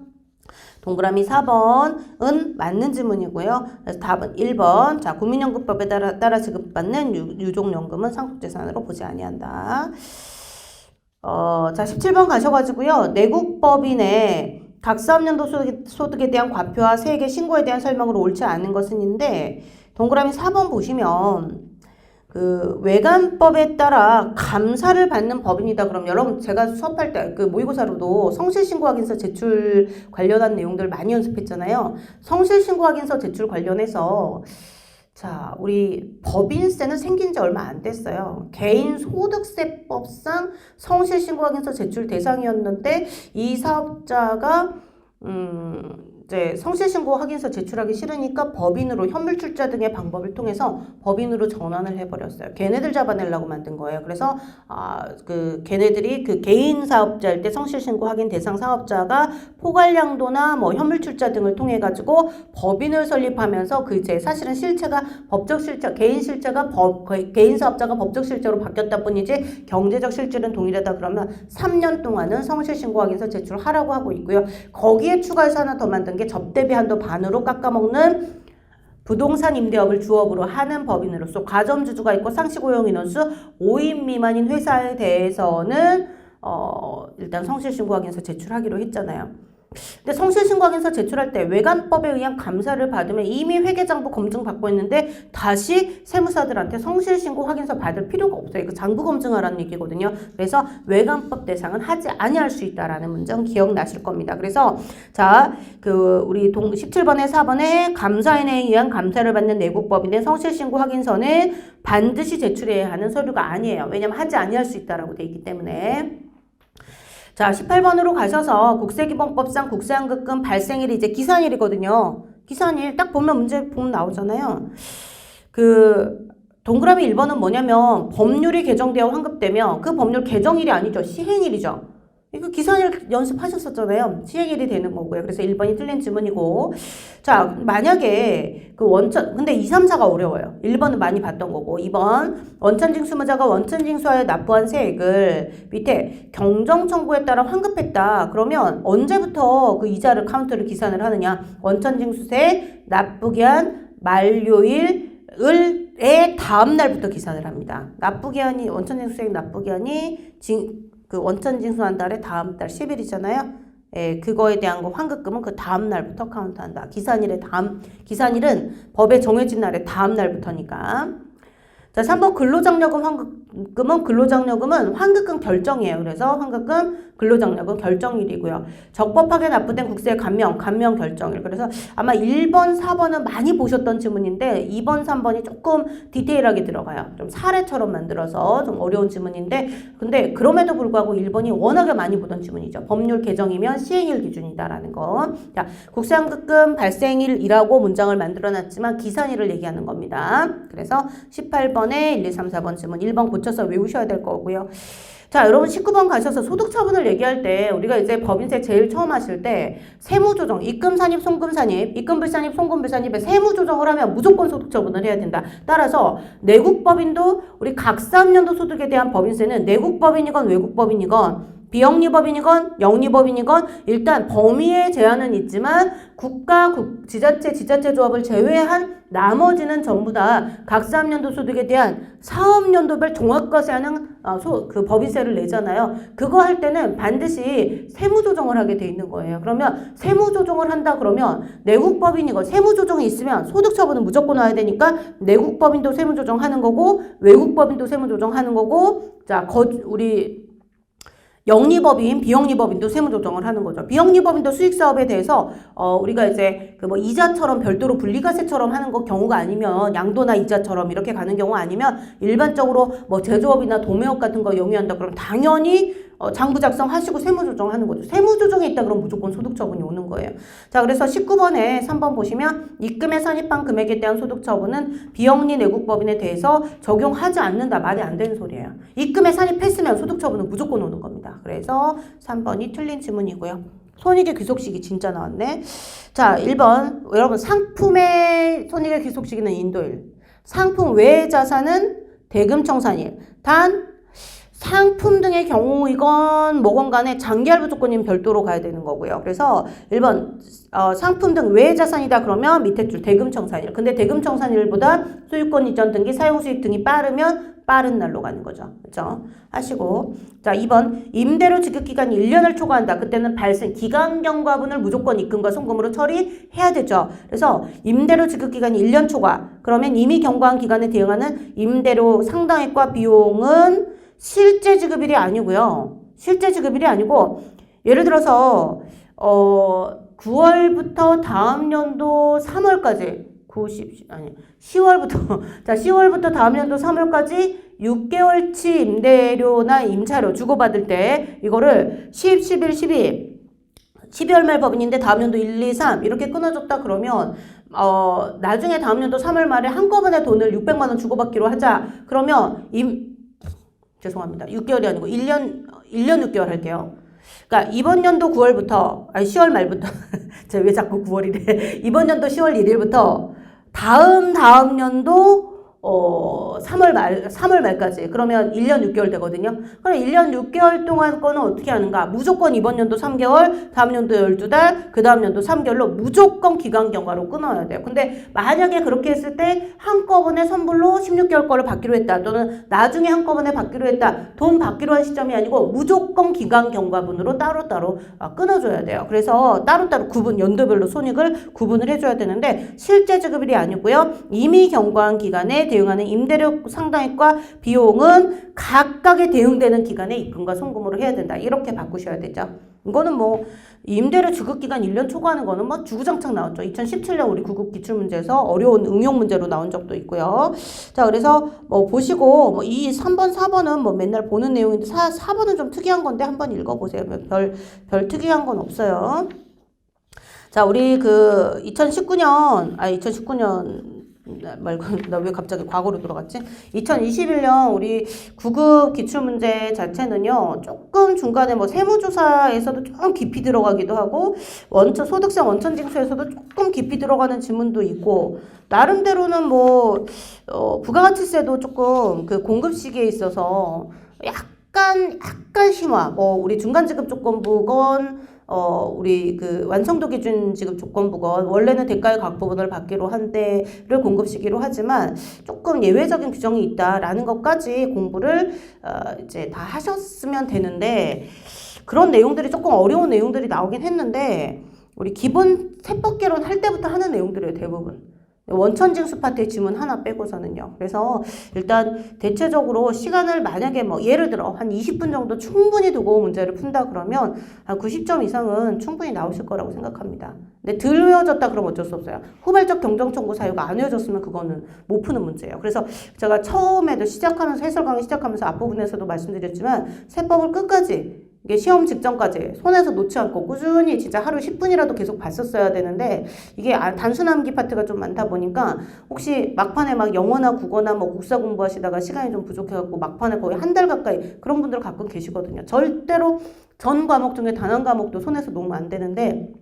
동그라미 4번은 맞는 지문이고요. 그래서 답은 1번. 자, 국민연금법에 따라 지급받는 유족연금은 상속재산으로 보지 아니한다. 자, 17번 가셔가지고요. 내국법인의 각 사업연도 소득에 대한 과표와 세액의 신고에 대한 설명으로 옳지 않은 것은인데, 동그라미 4번 보시면 그 외관법에 따라 감사를 받는 법인이다. 그럼 여러분 제가 수업할 때 그 모의고사로도 성실신고확인서 제출 관련한 내용들 많이 연습했잖아요. 성실신고확인서 제출 관련해서 자, 우리 법인세는 생긴 지 얼마 안 됐어요. 개인소득세법상 성실신고확인서 제출 대상이었는데 이 사업자가 이제 성실신고 확인서 제출하기 싫으니까 법인으로 현물출자 등의 방법을 통해서 법인으로 전환을 해버렸어요. 걔네들 잡아내려고 만든 거예요. 그래서 그 걔네들이 그 개인 사업자일 때 성실신고 확인 대상 사업자가 포괄양도나 뭐 현물출자 등을 통해 가지고 법인을 설립하면서 그 이제 사실은 실체가 법적 실체, 개인 실체가 개인 사업자가 법적 실체로 바뀌었다 뿐이지 경제적 실질은 동일하다. 그러면 3년 동안은 성실신고 확인서 제출하라고 하고 있고요. 거기에 추가해서 하나 더 만든 게 접대비 한도 반으로 깎아먹는 부동산 임대업을 주업으로 하는 법인으로서 가점주주가 있고 상시고용 인원수 5인 미만인 회사에 대해서는 일단 성실신고확인서 제출하기로 했잖아요. 근데 성실신고확인서 제출할 때 외관법에 의한 감사를 받으면 이미 회계장부 검증 받고 있는데 다시 세무사들한테 성실신고확인서 받을 필요가 없어요. 이거 장부 검증하라는 얘기거든요. 그래서 외관법 대상은 하지 아니할 수 있다라는 문장 기억나실 겁니다. 그래서 자, 그 우리 17번에 4번에 감사인에 의한 감사를 받는 내국법인의 성실신고확인서는 반드시 제출해야 하는 서류가 아니에요. 왜냐면 하지 아니할 수 있다라고 돼 있기 때문에. 자, 18번으로 가셔서 국세기본법상 국세환급금 발생일이 이제 기산일이거든요. 기산일 딱 보면 문제 보면 나오잖아요. 그 동그라미 1번은 뭐냐면 법률이 개정되어 환급되면 그 법률 개정일이 아니죠. 시행일이죠. 이거 기산일 연습하셨었잖아요. 시행일이 되는 거고요. 그래서 1번이 틀린 지문이고. 자, 만약에 그 근데 2, 3, 4가 어려워요. 1번은 많이 봤던 거고. 2번, 원천징수무자가 원천징수하여 납부한 세액을 밑에 경정청구에 따라 환급했다. 그러면 언제부터 그 이자를 카운트를 기산을 하느냐. 원천징수세 납부기 한 만료일의 다음 날부터 기산을 합니다. 납부기한이, 원천징수세액 납부기한이 그 원천징수한 달에 다음 달 10일이잖아요. 예, 그거에 대한 거 환급금은 그 다음 날부터 카운트한다. 기산일은 법에 정해진 날의 다음 날부터니까. 자, 3번 근로장려금 근로장려금은 환급금 결정이에요. 그래서 환급금 근로장려금 결정일이고요. 적법하게 납부된 국세 감면 결정일. 그래서 아마 1번, 4번은 많이 보셨던 지문인데 2번, 3번이 조금 디테일하게 들어가요. 좀 사례처럼 만들어서 좀 어려운 지문인데 근데 그럼에도 불구하고 1번이 워낙에 많이 보던 지문이죠. 법률 개정이면 시행일 기준이다라는 거. 자, 국세환급금 발생일이라고 문장을 만들어놨지만 기산일을 얘기하는 겁니다. 그래서 18번에 1, 2, 3, 4번 지문 1번 고쳐서 외우셔야 될 거고요. 자, 여러분 19번 가셔서 소득처분을 얘기할 때 우리가 이제 법인세 제일 처음 하실 때 세무조정, 입금산입, 송금산입, 입금불산입, 송금불산입에 세무조정을 하면 무조건 소득처분을 해야 된다. 따라서 내국법인도 우리 각 사업연도 소득에 대한 법인세는 내국법인이건 외국법인이건 비영리법인이건 영리법인이건 일단 범위의 제한은 있지만 국가, 지자체, 지자체조합을 제외한 나머지는 전부 다 각 사업연도 소득에 대한 사업연도별 종합과세하는 그 법인세를 내잖아요. 그거 할 때는 반드시 세무조정을 하게 돼 있는 거예요. 그러면 세무조정을 한다 그러면 내국법인이건 세무조정이 있으면 소득처분은 무조건 와야 되니까 내국법인도 세무조정하는 거고 외국법인도 세무조정하는 거고 자, 우리 영리법인, 비영리법인도 세무조정을 하는 거죠. 비영리법인도 수익사업에 대해서 우리가 이제 그 뭐 이자처럼 별도로 분리과세처럼 하는 거 경우가 아니면 양도나 이자처럼 이렇게 가는 경우 아니면 일반적으로 뭐 제조업이나 도매업 같은 거 영위한다 그러면 당연히 장부 작성하시고 세무조정하는 거죠. 세무조정이 있다 그러면 무조건 소득처분이 오는 거예요. 자, 그래서 19번에 3번 보시면 입금에 산입한 금액에 대한 소득처분은 비영리 내국법인에 대해서 적용하지 않는다. 말이 안 되는 소리예요. 입금에 산입했으면 소득처분은 무조건 오는 겁니다. 그래서 3번이 틀린 지문이고요. 손익의 귀속식이 진짜 나왔네. 자, 1번 여러분 상품의 손익의 귀속시기는 인도일. 상품 외의 자산은 대금청산일. 단 상품 등의 경우이건 뭐건 간에 장기할부 조건이면 별도로 가야 되는 거고요. 그래서 1번 상품 등 외의 자산이다 그러면 밑에 줄 대금청산일. 근데 대금청산일보다 소유권 이전 등기, 사용수익 등이 빠르면 빠른 날로 가는 거죠. 그렇죠? 하시고 자 2번 임대료 지급기간이 1년을 초과한다. 그때는 발생 기간경과분을 무조건 입금과 송금으로 처리해야 되죠. 그래서 임대료 지급기간이 1년 초과 그러면 이미 경과한 기간에 대응하는 임대료 상당액과 비용은 실제 지급일이 아니고요. 실제 지급일이 아니고 예를 들어서 9월부터 다음 연도 3월까지 10월부터 자 10월부터 다음 연도 3월까지 6개월치 임대료나 임차료 주고받을 때 이거를 10, 11, 12 12월 말 법인인데 다음 연도 1, 2, 3 이렇게 끊어줬다 그러면 나중에 다음 연도 3월 말에 한꺼번에 돈을 600만 원 주고받기로 하자. 그러면 죄송합니다. 6개월이 아니고 1년 6개월 할게요. 그러니까 이번 연도 9월부터 아니 10월 말부터 제가 왜 자꾸 9월이래. 이번 연도 10월 1일부터 다음 연도 3월 말까지 그러면 1년 6개월 되거든요. 그럼 1년 6개월 동안 거는 어떻게 하는가? 무조건 이번 연도 3개월, 다음 연도 12달, 그 다음 연도 3개월로 무조건 기간 경과로 끊어야 돼요. 근데 만약에 그렇게 했을 때 한꺼번에 선불로 16개월 거를 받기로 했다. 또는 나중에 한꺼번에 받기로 했다. 돈 받기로 한 시점이 아니고 무조건 기간 경과분으로 따로따로 끊어줘야 돼요. 그래서 따로따로 연도별로 손익을 구분을 해줘야 되는데 실제 지급일이 아니고요. 이미 경과한 기간에 대응하는 임대료 상당액과 비용은 각각에 대응되는 기간에 입금과 송금으로 해야 된다. 이렇게 바꾸셔야 되죠. 이거는 뭐 임대료 지급기간 1년 초과하는 거는 뭐 주구장창 나왔죠. 2017년 우리 구급 기출문제에서 어려운 응용 문제로 나온 적도 있고요. 자, 그래서 뭐 보시고 뭐 이 3번, 4번은 뭐 맨날 보는 내용인데 4번은 좀 특이한 건데 한번 읽어보세요. 별 특이한 건 없어요. 자, 우리 2019년 말고 나 왜 갑자기 과거로 돌아갔지? 2021년 우리 구급 기출문제 자체는요 조금 중간에 뭐 세무조사에서도 좀 깊이 들어가기도 하고 소득세 원천징수에서도 조금 깊이 들어가는 지문도 있고 나름대로는 뭐 부가가치세도 조금 그 공급 시기에 있어서 약간 심화 뭐 우리 중간지급 조건부건 우리 완성도 기준 지급 조건부건 원래는 대가의 각 부분을 받기로 한 때를 공급 시기로 하지만 조금 예외적인 규정이 있다라는 것까지 공부를 이제 다 하셨으면 되는데 그런 내용들이 조금 어려운 내용들이 나오긴 했는데 우리 기본 세법개론 할 때부터 하는 내용들이에요. 대부분. 원천징수 파트의 지문 하나 빼고서는요. 그래서 일단 대체적으로 시간을 만약에 뭐 예를 들어 한 20분 정도 충분히 두고 문제를 푼다 그러면 한 90점 이상은 충분히 나오실 거라고 생각합니다. 근데 덜 외워졌다 그러면 어쩔 수 없어요. 후발적 경정청구 사유가 안 외워졌으면 그거는 못 푸는 문제예요. 그래서 제가 처음에도 해설 강의 시작하면서 앞부분에서도 말씀드렸지만 세법을 끝까지 이게 시험 직전까지 손에서 놓지 않고 꾸준히 진짜 하루 10분이라도 계속 봤었어야 되는데 이게 단순 암기 파트가 좀 많다 보니까 혹시 막판에 막 영어나 국어나 뭐 국사 공부하시다가 시간이 좀 부족해갖고 막판에 거의 한 달 가까이 그런 분들 가끔 계시거든요. 절대로 전 과목 중에 단 한 과목도 손에서 놓으면 안 되는데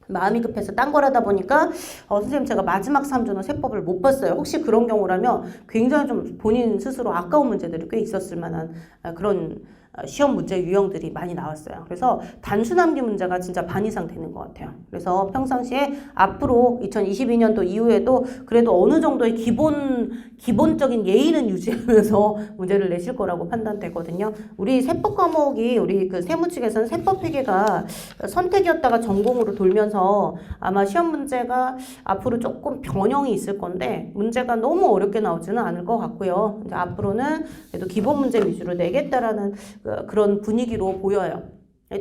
마음이 급해서 딴 걸 하다 보니까 선생님 제가 마지막 3주는 세법을 못 봤어요. 혹시 그런 경우라면 굉장히 좀 본인 스스로 아까운 문제들이 꽤 있었을 만한 그런 시험 문제 유형들이 많이 나왔어요. 그래서 단순함기 문제가 진짜 반 이상 되는 것 같아요. 그래서 평상시에 앞으로 2022년도 이후에도 그래도 어느 정도의 기본적인 예의는 유지하면서 문제를 내실 거라고 판단되거든요. 우리 세법 과목이 우리 그 세무 측에서는 세법 회계가 선택이었다가 전공으로 돌면서 아마 시험 문제가 앞으로 조금 변형이 있을 건데 문제가 너무 어렵게 나오지는 않을 것 같고요. 이제 앞으로는 그래도 기본 문제 위주로 내겠다라는 그런 분위기로 보여요.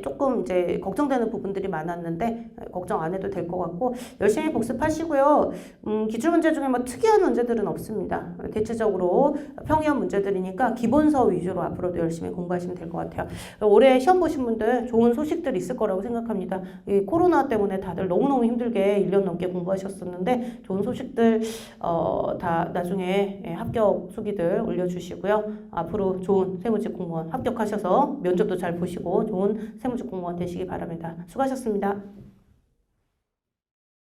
조금 이제 걱정되는 부분들이 많았는데 걱정 안 해도 될 것 같고 열심히 복습하시고요. 기출문제 중에 뭐 특이한 문제들은 없습니다. 대체적으로 평이한 문제들이니까 기본서 위주로 앞으로도 열심히 공부하시면 될 것 같아요. 올해 시험 보신 분들 좋은 소식들 있을 거라고 생각합니다. 이 코로나 때문에 다들 너무너무 힘들게 1년 넘게 공부하셨었는데 좋은 소식들 다 나중에 합격 수기들 올려주시고요. 앞으로 좋은 세무직 공무원 합격하셔서 면접도 잘 보시고 좋은 세무직 공무원 되시기 바랍니다. 수고하셨습니다.